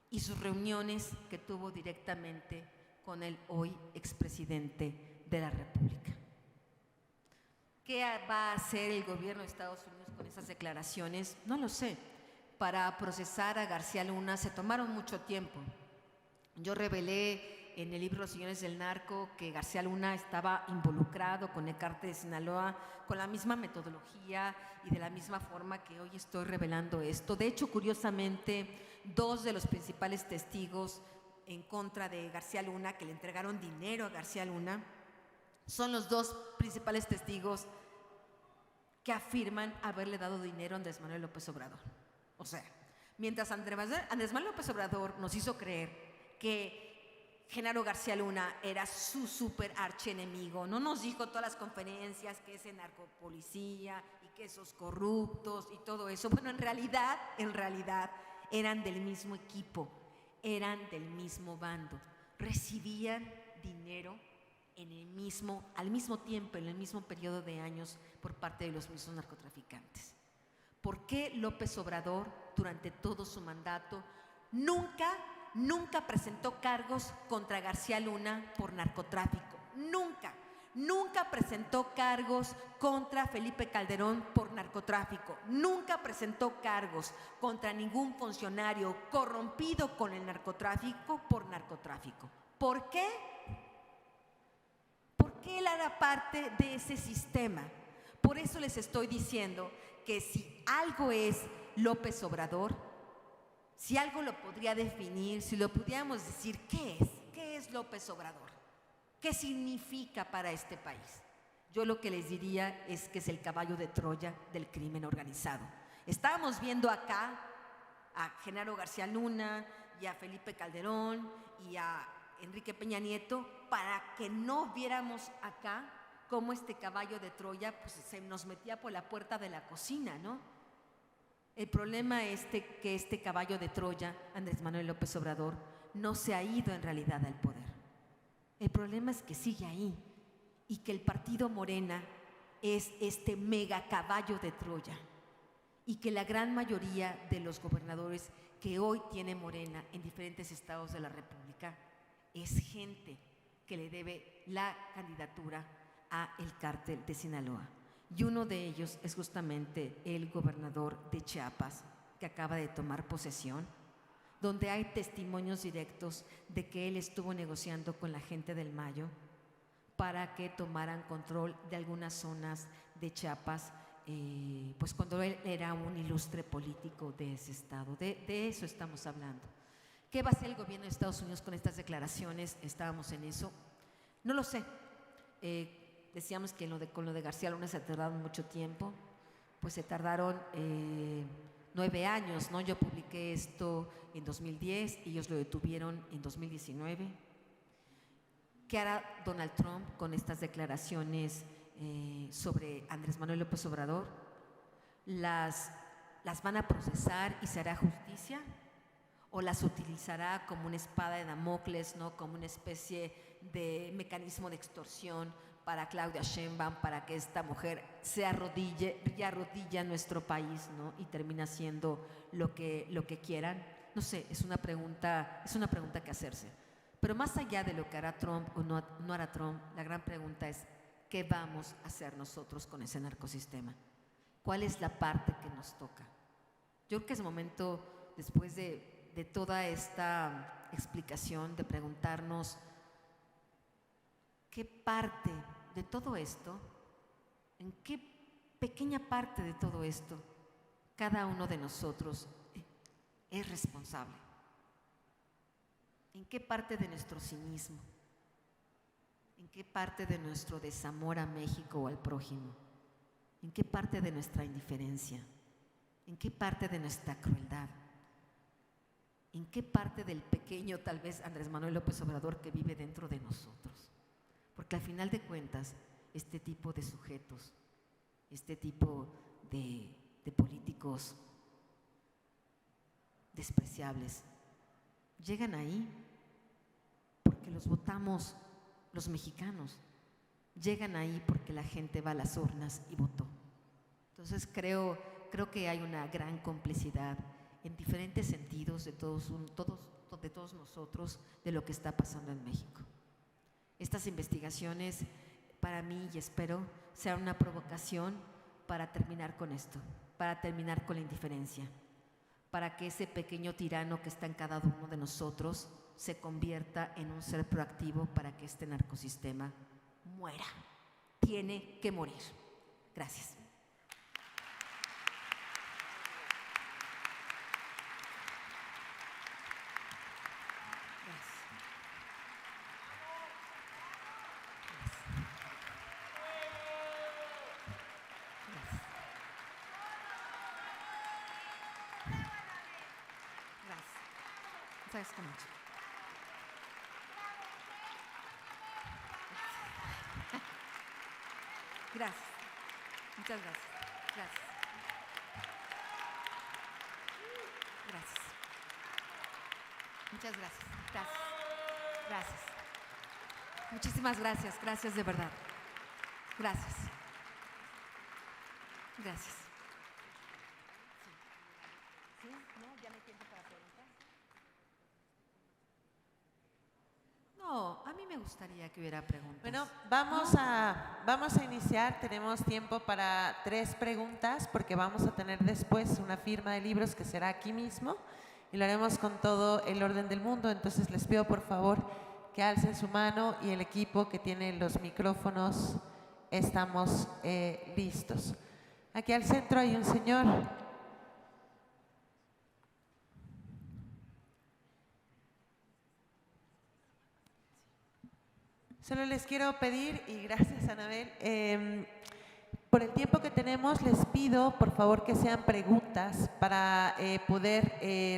y sus reuniones que tuvo directamente con el hoy expresidente de la República. ¿Qué va a hacer el gobierno de Estados Unidos con esas declaraciones? No lo sé. Para procesar a García Luna se tomaron mucho tiempo. Yo revelé en el libro Los Señores del Narco que García Luna estaba involucrado con el cártel de Sinaloa con la misma metodología y de la misma forma que hoy estoy revelando esto. De hecho, curiosamente, dos de los principales testigos en contra de García Luna, que le entregaron dinero a García Luna, son los dos principales testigos que afirman haberle dado dinero a Andrés Manuel López Obrador. O sea, mientras Andrés Manuel López Obrador nos hizo creer que Genaro García Luna era su súper archienemigo, no nos dijo todas las conferencias que ese narcopolicía y que esos corruptos y todo eso. Bueno, en realidad eran del mismo equipo, eran del mismo bando, recibían dinero al mismo tiempo, en el mismo periodo de años por parte de los mismos narcotraficantes. ¿Por qué López Obrador, durante todo su mandato, nunca presentó cargos contra García Luna por narcotráfico? Nunca presentó cargos contra Felipe Calderón por narcotráfico. Nunca presentó cargos contra ningún funcionario corrompido con el narcotráfico por narcotráfico. ¿Por qué? Porque él era parte de ese sistema. Por eso les estoy diciendo que si algo es López Obrador, si algo lo podría definir, si lo pudiéramos decir, ¿qué es López Obrador? ¿Qué significa para este país? Yo lo que les diría es que es el caballo de Troya del crimen organizado. Estábamos viendo acá a Genaro García Luna y a Felipe Calderón y a Enrique Peña Nieto para que no viéramos acá cómo este caballo de Troya pues, se nos metía por la puerta de la cocina, ¿no? El problema es que este caballo de Troya, Andrés Manuel López Obrador, no se ha ido en realidad al poder. El problema es que sigue ahí y que el partido Morena es este mega caballo de Troya y que la gran mayoría de los gobernadores que hoy tiene Morena en diferentes estados de la República es gente que le debe la candidatura a el cártel de Sinaloa. Y uno de ellos es justamente el gobernador de Chiapas, que acaba de tomar posesión, donde hay testimonios directos de que él estuvo negociando con la gente del Mayo para que tomaran control de algunas zonas de Chiapas, pues cuando él era un ilustre político de ese estado. De eso estamos hablando. ¿Qué va a hacer el gobierno de Estados Unidos con estas declaraciones? Estábamos en eso. No lo sé. Decíamos que con lo de García Luna se tardaron mucho tiempo, pues se tardaron 9 años, ¿no? Yo publiqué esto en 2010, ellos lo detuvieron en 2019. ¿Qué hará Donald Trump con estas declaraciones sobre Andrés Manuel López Obrador? ¿Las van a procesar y se hará justicia? ¿O las utilizará como una espada de Damocles, ¿no? Como una especie de mecanismo de extorsión para Claudia Sheinbaum, para que esta mujer se arrodille a nuestro país, ¿no? Y termina haciendo lo que quieran? No sé, es una pregunta que hacerse. Pero más allá de lo que hará Trump o no hará Trump, la gran pregunta es, ¿qué vamos a hacer nosotros con ese narcosistema? ¿Cuál es la parte que nos toca? Yo creo que es momento, después de toda esta explicación, de preguntarnos qué parte de todo esto, en qué pequeña parte de todo esto, cada uno de nosotros es responsable. ¿En qué parte de nuestro cinismo? ¿En qué parte de nuestro desamor a México o al prójimo? ¿En qué parte de nuestra indiferencia? ¿En qué parte de nuestra crueldad? ¿En qué parte del pequeño, tal vez, Andrés Manuel López Obrador que vive dentro de nosotros? Porque al final de cuentas, este tipo de sujetos, este tipo de políticos despreciables, llegan ahí porque los votamos los mexicanos, llegan ahí porque la gente va a las urnas y votó. Entonces creo que hay una gran complicidad en diferentes sentidos de todos nosotros de lo que está pasando en México. Estas investigaciones para mí, y espero, sean una provocación para terminar con esto, para terminar con la indiferencia, para que ese pequeño tirano que está en cada uno de nosotros se convierta en un ser proactivo para que este narcosistema muera. Tiene que morir. Gracias. Gracias, Camacho. Gracias. Muchas gracias. Gracias. Gracias. Muchas gracias. Gracias. Gracias. Muchísimas gracias. Gracias de verdad. Gracias. Gracias. ¿Sí? ¿No? ¿Ya no hay tiempo para preguntar? No, a mí me gustaría que hubiera preguntas. Bueno, vamos a iniciar. Tenemos tiempo para 3 preguntas porque vamos a tener después una firma de libros que será aquí mismo y lo haremos con todo el orden del mundo. Entonces les pido por favor que alcen su mano y el equipo que tiene los micrófonos estamos listos. Aquí al centro hay un señor. Solo les quiero pedir, y gracias Anabel, por el tiempo que tenemos les pido por favor que sean preguntas para poder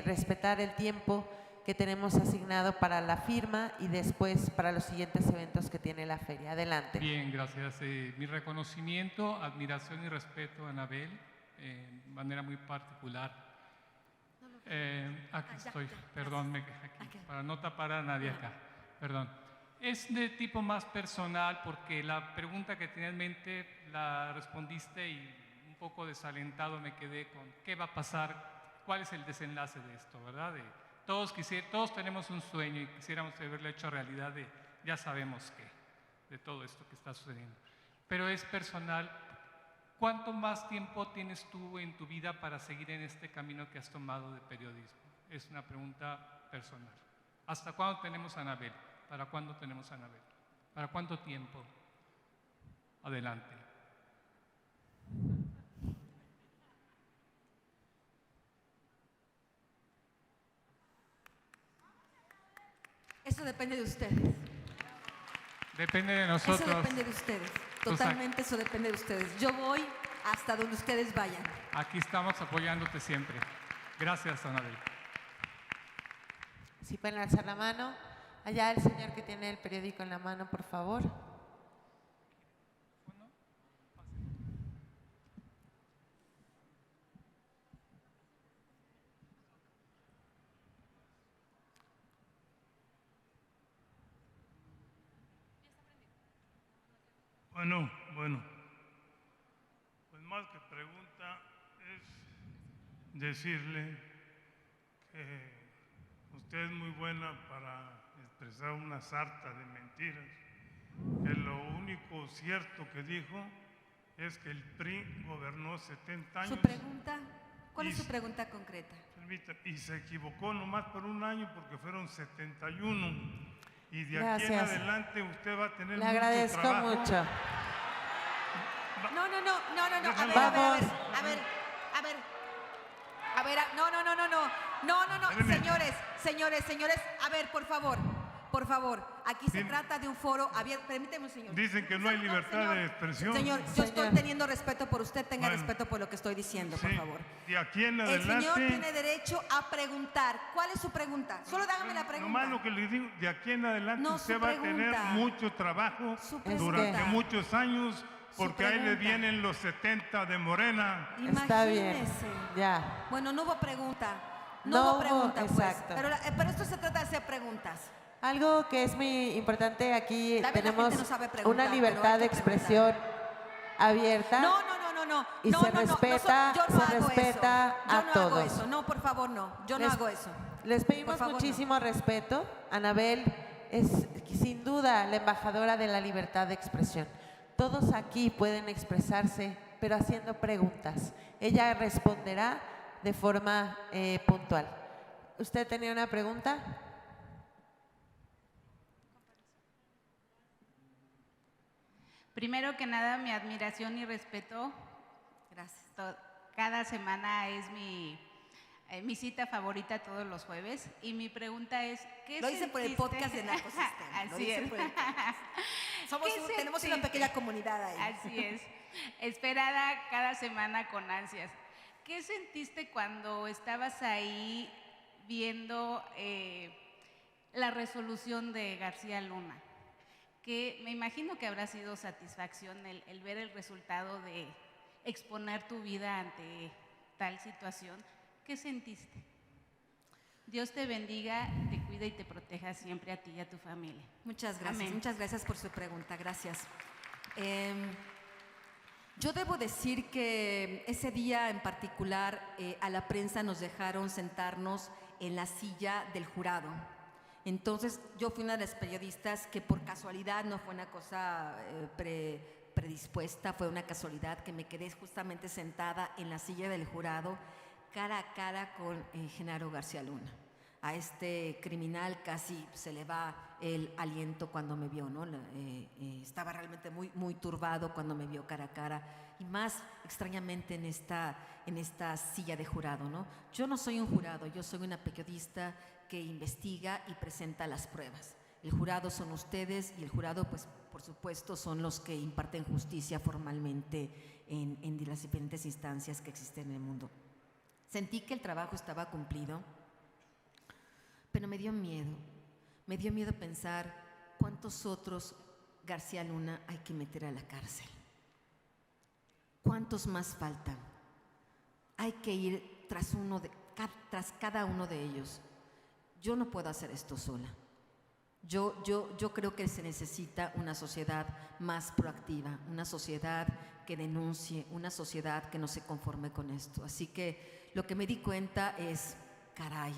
respetar el tiempo que tenemos asignado para la firma y después para los siguientes eventos que tiene la feria. Adelante. Bien, gracias. Mi reconocimiento, admiración y respeto a Anabel de manera muy particular. Aquí estoy, perdón, aquí, para no tapar a nadie acá, perdón. Es de tipo más personal porque la pregunta que tenía en mente la respondiste y un poco desalentado me quedé con qué va a pasar, cuál es el desenlace de esto, ¿verdad? Todos tenemos un sueño y quisiéramos haberlo hecho realidad ya sabemos qué, de todo esto que está sucediendo. Pero es personal. ¿Cuánto más tiempo tienes tú en tu vida para seguir en este camino que has tomado de periodismo? Es una pregunta personal. ¿Hasta cuándo tenemos a Anabel? ¿Para cuándo tenemos a Anabel? ¿Para cuánto tiempo? Adelante. Eso depende de ustedes. Depende de nosotros. Eso depende de ustedes. Totalmente eso depende de ustedes. Yo voy hasta donde ustedes vayan. Aquí estamos apoyándote siempre. Gracias, Anabel. Si pueden alzar la mano. Allá el señor que tiene el periódico en la mano, por favor. Bueno, pues más que pregunta es decirle que usted es muy buena para expresar una sarta de mentiras, que lo único cierto que dijo es que el PRI gobernó 70 años. ¿Su pregunta? ¿Cuál es Y- su pregunta concreta? Y se equivocó nomás por un año porque fueron 71. Y de aquí en Gracias. adelante usted va a tener Le mucho agradezco trabajo. mucho. No. A ver, Vamos. No. Espéreme. Señores. A ver, por favor. Aquí se Bien. trata de un foro abierto. Permíteme, señor. Dicen que no hay libertad de expresión. Señor, yo estoy Señor. teniendo respeto por usted. Tenga Bueno. respeto por lo que estoy diciendo, por Sí, favor. de aquí en El adelante. señor tiene derecho a preguntar. ¿Cuál es su pregunta? Solo hágame la pregunta. Nomás lo que le digo, de aquí en adelante No, usted su va a tener pregunta. mucho trabajo Su durante pregunta. muchos años, porque ahí le pregunta. vienen los 70 de Morena. Está bien. Imagínese. Ya. Bueno, no hubo pregunta. No No hubo hubo, pregunta, pues. exacto. Pero esto se trata de hacer preguntas. Algo que es muy importante aquí, La tenemos gente no sabe preguntar, una pero libertad hay de que expresión abierta. No. Y se respeta, Yo no se hago respeta eso. a Yo no hago todos. eso. No, por favor, no. Yo no Les- hago eso. Les pedimos Por favor, muchísimo respeto. Anabel es sin duda la embajadora de la libertad de expresión. Todos aquí pueden expresarse, pero haciendo preguntas. Ella responderá de forma puntual. ¿Usted tenía una pregunta? Primero que nada, mi admiración y respeto. Gracias. Cada semana es mi cita favorita todos los jueves. Y mi pregunta es, ¿qué Lo hice por el sentiste? podcast de Narcosistema. Lo Así hice es. por el podcast. Tenemos una sentiste? pequeña comunidad ahí. Así es. Esperada cada semana con ansias. ¿Qué sentiste cuando estabas ahí viendo la resolución de García Luna? Que me imagino que habrá sido satisfacción el ver el resultado de exponer tu vida ante tal situación. ¿Qué sentiste? Dios te bendiga, te cuida y te proteja siempre a ti y a tu familia. Muchas gracias. Amén. Muchas gracias por su pregunta. Gracias. Yo debo decir que ese día en particular a la prensa nos dejaron sentarnos en la silla del jurado. Entonces yo fui una de las periodistas que por casualidad, no fue una cosa predispuesta, fue una casualidad que me quedé justamente sentada en la silla del jurado cara a cara con Genaro García Luna. A este criminal casi se le va el aliento cuando me vio, ¿no? Estaba realmente muy turbado cuando me vio cara a cara, y más extrañamente en esta silla de jurado, ¿no? Yo no soy un jurado, yo soy una periodista que investiga y presenta las pruebas. El jurado son ustedes, y el jurado, pues, por supuesto, son los que imparten justicia formalmente en las diferentes instancias que existen en el mundo. Sentí que el trabajo estaba cumplido, pero me dio miedo pensar cuántos otros García Luna hay que meter a la cárcel. ¿Cuántos más faltan? Hay que ir tras cada uno de ellos. Yo no puedo hacer esto sola. Yo creo que se necesita una sociedad más proactiva, una sociedad que denuncie, una sociedad que no se conforme con esto. Así que lo que me di cuenta es, caray,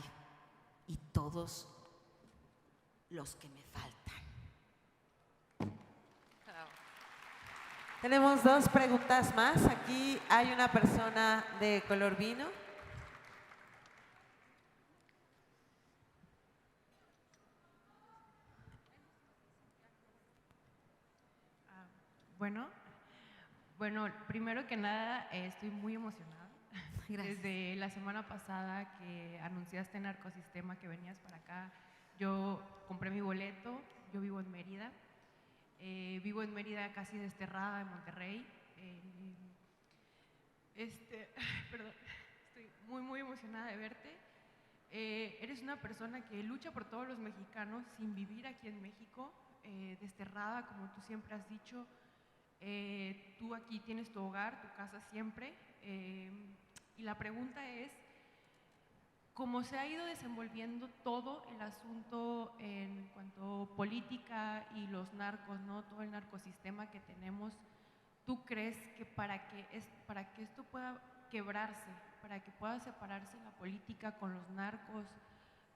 y todos los que me faltan. Tenemos dos preguntas más. Aquí hay una persona de color vino. Bueno, primero que nada estoy muy emocionada. Gracias. Desde la semana pasada que anunciaste en Narcosistema que venías para acá, yo compré mi boleto. Yo vivo en Mérida. Vivo en Mérida casi desterrada en Monterrey. Perdón, estoy muy emocionada de verte. Eres una persona que lucha por todos los mexicanos sin vivir aquí en México, desterrada, como tú siempre has dicho. Tú aquí tienes tu hogar, tu casa siempre. Y la pregunta es, ¿cómo se ha ido desenvolviendo todo el asunto en cuanto a política y los narcos, ¿no? Todo el narcosistema que tenemos? ¿Tú crees que para que esto pueda quebrarse, para que pueda separarse la política con los narcos,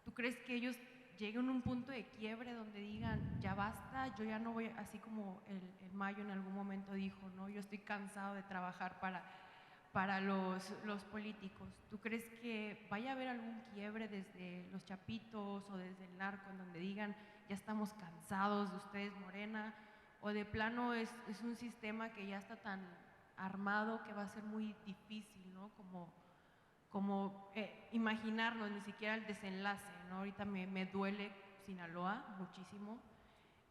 tú crees que ellos lleguen a un punto de quiebre donde digan, ya basta, yo ya no voy, así como el Mayo en algún momento dijo, ¿no? Yo estoy cansado de trabajar para los políticos. ¿Tú crees que vaya a haber algún quiebre desde los Chapitos o desde el Narco en donde digan, ya estamos cansados de ustedes, Morena? ¿O de plano es un sistema que ya está tan armado que va a ser muy difícil, ¿no? Como imaginarnos ni siquiera el desenlace, ¿no? Ahorita me duele Sinaloa muchísimo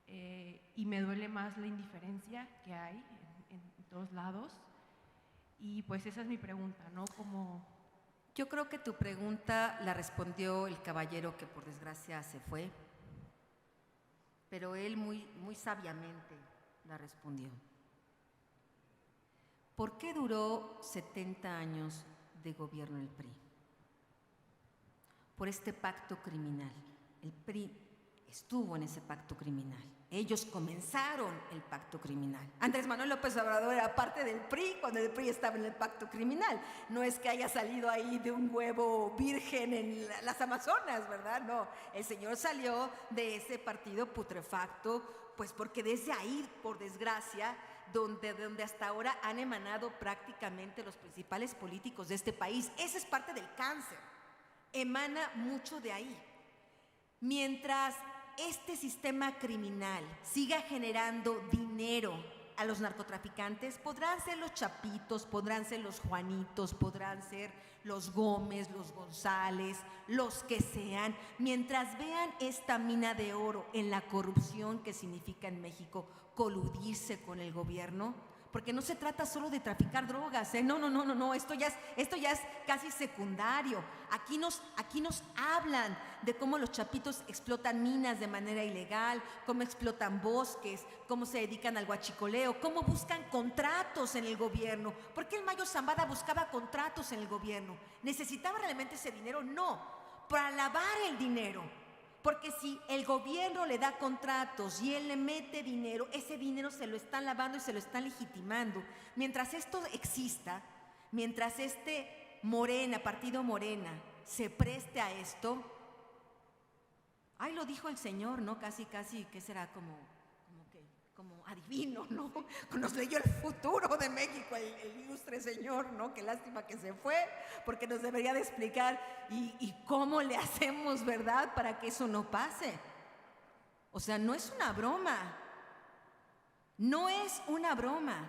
y me duele más la indiferencia que hay en todos lados. Y pues esa es mi pregunta, ¿no? Yo creo que tu pregunta la respondió el caballero que por desgracia se fue, pero él muy sabiamente la respondió. ¿Por qué duró 70 años de gobierno el PRI? Por este pacto criminal. El PRI estuvo en ese pacto criminal. Ellos comenzaron el pacto criminal. Andrés Manuel López Obrador era parte del PRI cuando el PRI estaba en el pacto criminal. No es que haya salido ahí de un huevo virgen en las Amazonas, ¿verdad? No, el señor salió de ese partido putrefacto, pues porque desde ahí, por desgracia, donde hasta ahora han emanado prácticamente los principales políticos de este país. Ese es parte del cáncer. Emana mucho de ahí. Mientras este sistema criminal siga generando dinero a los narcotraficantes, podrán ser los Chapitos, podrán ser los Juanitos, podrán ser los Gómez, los González, los que sean, mientras vean esta mina de oro en la corrupción que significa en México coludirse con el gobierno, porque no se trata solo de traficar drogas, no, esto ya es casi secundario. Aquí nos hablan de cómo los Chapitos explotan minas de manera ilegal, cómo explotan bosques, cómo se dedican al huachicoleo, cómo buscan contratos en el gobierno. ¿Por qué el Mayo Zambada buscaba contratos en el gobierno? ¿Necesitaba realmente ese dinero? No, para lavar el dinero. Porque si el gobierno le da contratos y él le mete dinero, ese dinero se lo están lavando y se lo están legitimando. Mientras esto exista, mientras partido Morena, se preste a esto, ahí lo dijo el señor, ¿no? Casi, ¿qué será? Como adivino, ¿no? Nos leyó el futuro de México, el ilustre señor, ¿no? Qué lástima que se fue, porque nos debería de explicar y cómo le hacemos, ¿verdad?, para que eso no pase. O sea, no es una broma. No es una broma.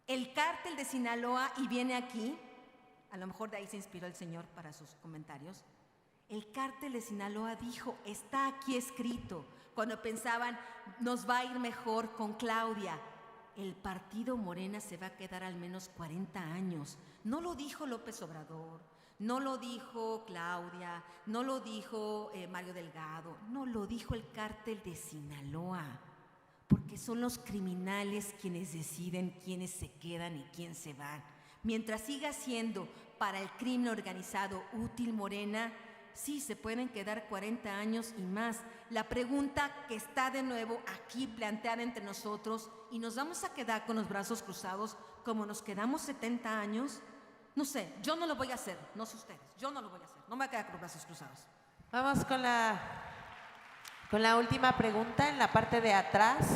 El cártel de Sinaloa, y viene aquí, a lo mejor de ahí se inspiró el señor para sus comentarios, el cártel de Sinaloa dijo, está aquí escrito, cuando pensaban, nos va a ir mejor con Claudia, el partido Morena se va a quedar al menos 40 años. No lo dijo López Obrador, no lo dijo Claudia, no lo dijo Mario Delgado, no lo dijo el cártel de Sinaloa, porque son los criminales quienes deciden quiénes se quedan y quién se van. Mientras siga siendo para el crimen organizado útil Morena, sí, se pueden quedar 40 años y más. La pregunta que está de nuevo aquí planteada entre nosotros, ¿y nos vamos a quedar con los brazos cruzados como nos quedamos 70 años? No sé, yo no lo voy a hacer, no sé ustedes, yo no lo voy a hacer, no me voy a quedar con los brazos cruzados. Vamos con la última pregunta en la parte de atrás.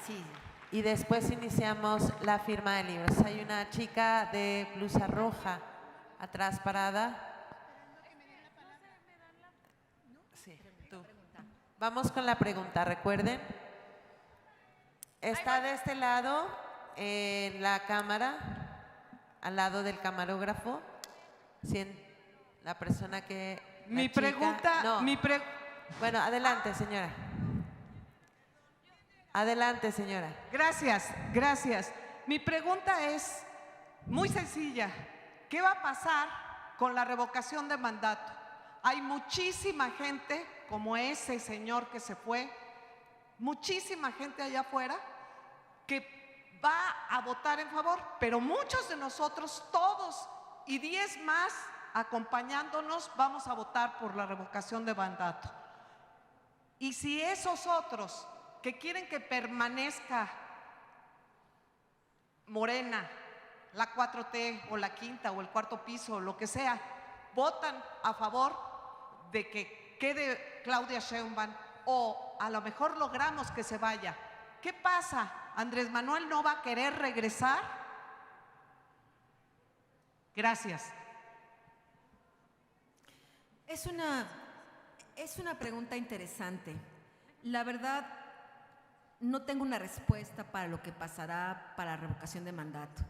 Sí. Y después iniciamos la firma de libros. Hay una chica de blusa roja atrás parada. Sí, tú. Vamos con la pregunta, recuerden. Está de este lado en la cámara, al lado del camarógrafo. La persona que... Mi pregunta... No. Bueno, adelante, señora. Adelante, señora. Gracias. Mi pregunta es muy sencilla. ¿Qué va a pasar con la revocación de mandato? Hay muchísima gente, como ese señor que se fue, muchísima gente allá afuera que va a votar en favor, pero muchos de nosotros, todos y 10 más acompañándonos, vamos a votar por la revocación de mandato. Y si esos otros que quieren que permanezca Morena, la 4T o la quinta o el cuarto piso o lo que sea, votan a favor de que quede Claudia Sheinbaum o a lo mejor logramos que se vaya, ¿qué pasa? ¿Andrés Manuel no va a querer regresar? Gracias. Es una pregunta interesante. La verdad, no tengo una respuesta para lo que pasará para la revocación de mandato.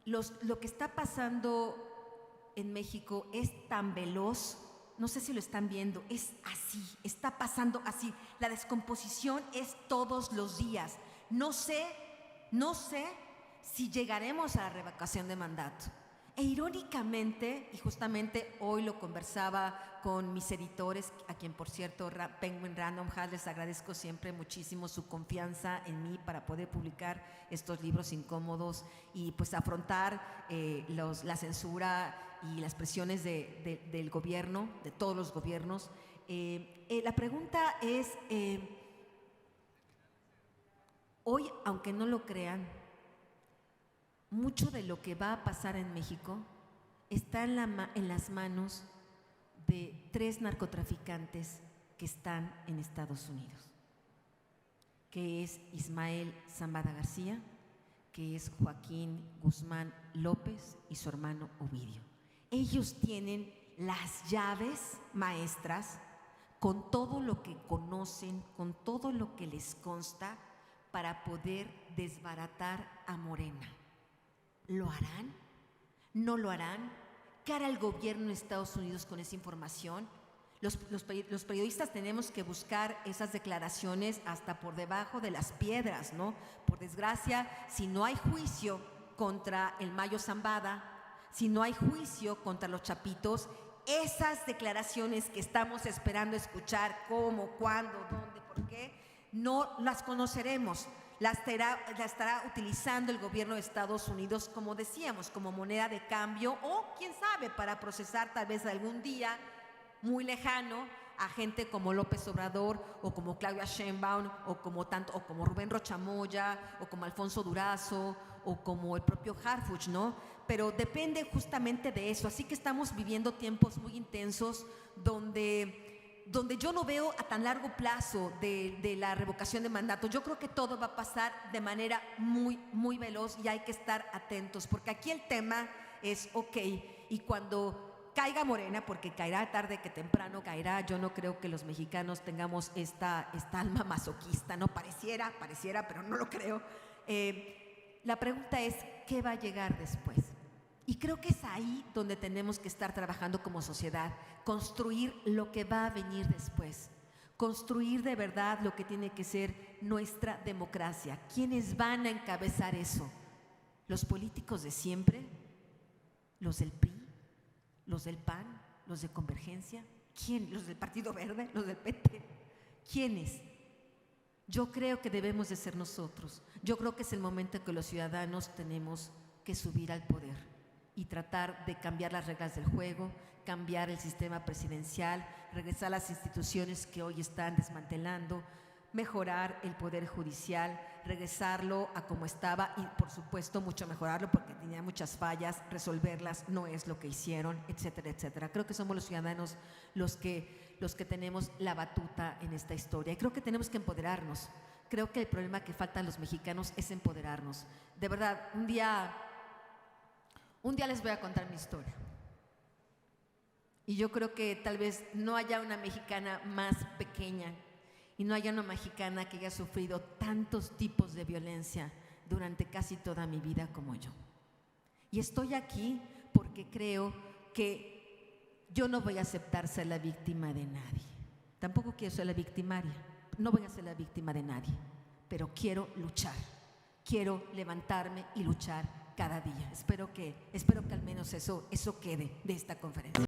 Lo que está pasando en México es tan veloz, no sé si lo están viendo, es así, está pasando así. La descomposición es todos los días. No sé si llegaremos a la revocación de mandato. E irónicamente, y justamente hoy lo conversaba con mis editores, a quien por cierto Penguin Random House les agradezco siempre muchísimo su confianza en mí para poder publicar estos libros incómodos y pues afrontar la censura y las presiones del gobierno, de todos los gobiernos. La pregunta es, hoy, aunque no lo crean, mucho de lo que va a pasar en México está en las manos de 3 narcotraficantes que están en Estados Unidos, que es Ismael Zambada García, que es Joaquín Guzmán López y su hermano Ovidio. Ellos tienen las llaves maestras con todo lo que conocen, con todo lo que les consta para poder desbaratar a Morena. ¿Lo harán? ¿No lo harán? ¿Qué hará el gobierno de Estados Unidos con esa información? Los periodistas tenemos que buscar esas declaraciones hasta por debajo de las piedras, ¿no? Por desgracia, si no hay juicio contra el Mayo Zambada, si no hay juicio contra los Chapitos, esas declaraciones que estamos esperando escuchar, cómo, cuándo, dónde, por qué, no las conoceremos. La estará utilizando el gobierno de Estados Unidos, como decíamos, como moneda de cambio o, quién sabe, para procesar tal vez algún día muy lejano a gente como López Obrador o como Claudia Sheinbaum o como Rubén Rochamoya o como Alfonso Durazo o como el propio Harfuch, ¿no? Pero depende justamente de eso. Así que estamos viviendo tiempos muy intensos donde yo no veo a tan largo plazo de la revocación de mandato. Yo creo que todo va a pasar de manera muy, muy veloz y hay que estar atentos, porque aquí el tema es, ok, y cuando caiga Morena, porque caerá tarde que temprano caerá, yo no creo que los mexicanos tengamos esta alma masoquista, ¿no? Pareciera, pero no lo creo. La pregunta es, ¿qué va a llegar después? Y creo que es ahí donde tenemos que estar trabajando como sociedad, construir lo que va a venir después, construir de verdad lo que tiene que ser nuestra democracia. ¿Quiénes van a encabezar eso? ¿Los políticos de siempre? ¿Los del PRI? ¿Los del PAN? ¿Los de Convergencia? ¿Quién? ¿Los del Partido Verde? ¿Los del PT? ¿Quiénes? Yo creo que debemos de ser nosotros. Yo creo que es el momento en que los ciudadanos tenemos que subir al poder y tratar de cambiar las reglas del juego, cambiar el sistema presidencial, regresar a las instituciones que hoy están desmantelando, mejorar el poder judicial, regresarlo a como estaba y por supuesto mucho mejorarlo porque tenía muchas fallas, resolverlas no es lo que hicieron, etcétera, etcétera. Creo que somos los ciudadanos los que tenemos la batuta en esta historia y creo que tenemos que empoderarnos. Creo que el problema que falta a los mexicanos es empoderarnos. De verdad, un día les voy a contar mi historia. Y yo creo que tal vez no haya una mexicana más pequeña y no haya una mexicana que haya sufrido tantos tipos de violencia durante casi toda mi vida como yo. Y estoy aquí porque creo que yo no voy a aceptar ser la víctima de nadie. Tampoco quiero ser la victimaria. No voy a ser la víctima de nadie. Pero quiero luchar. Quiero levantarme y luchar cada día. Espero que al menos eso quede de esta conferencia.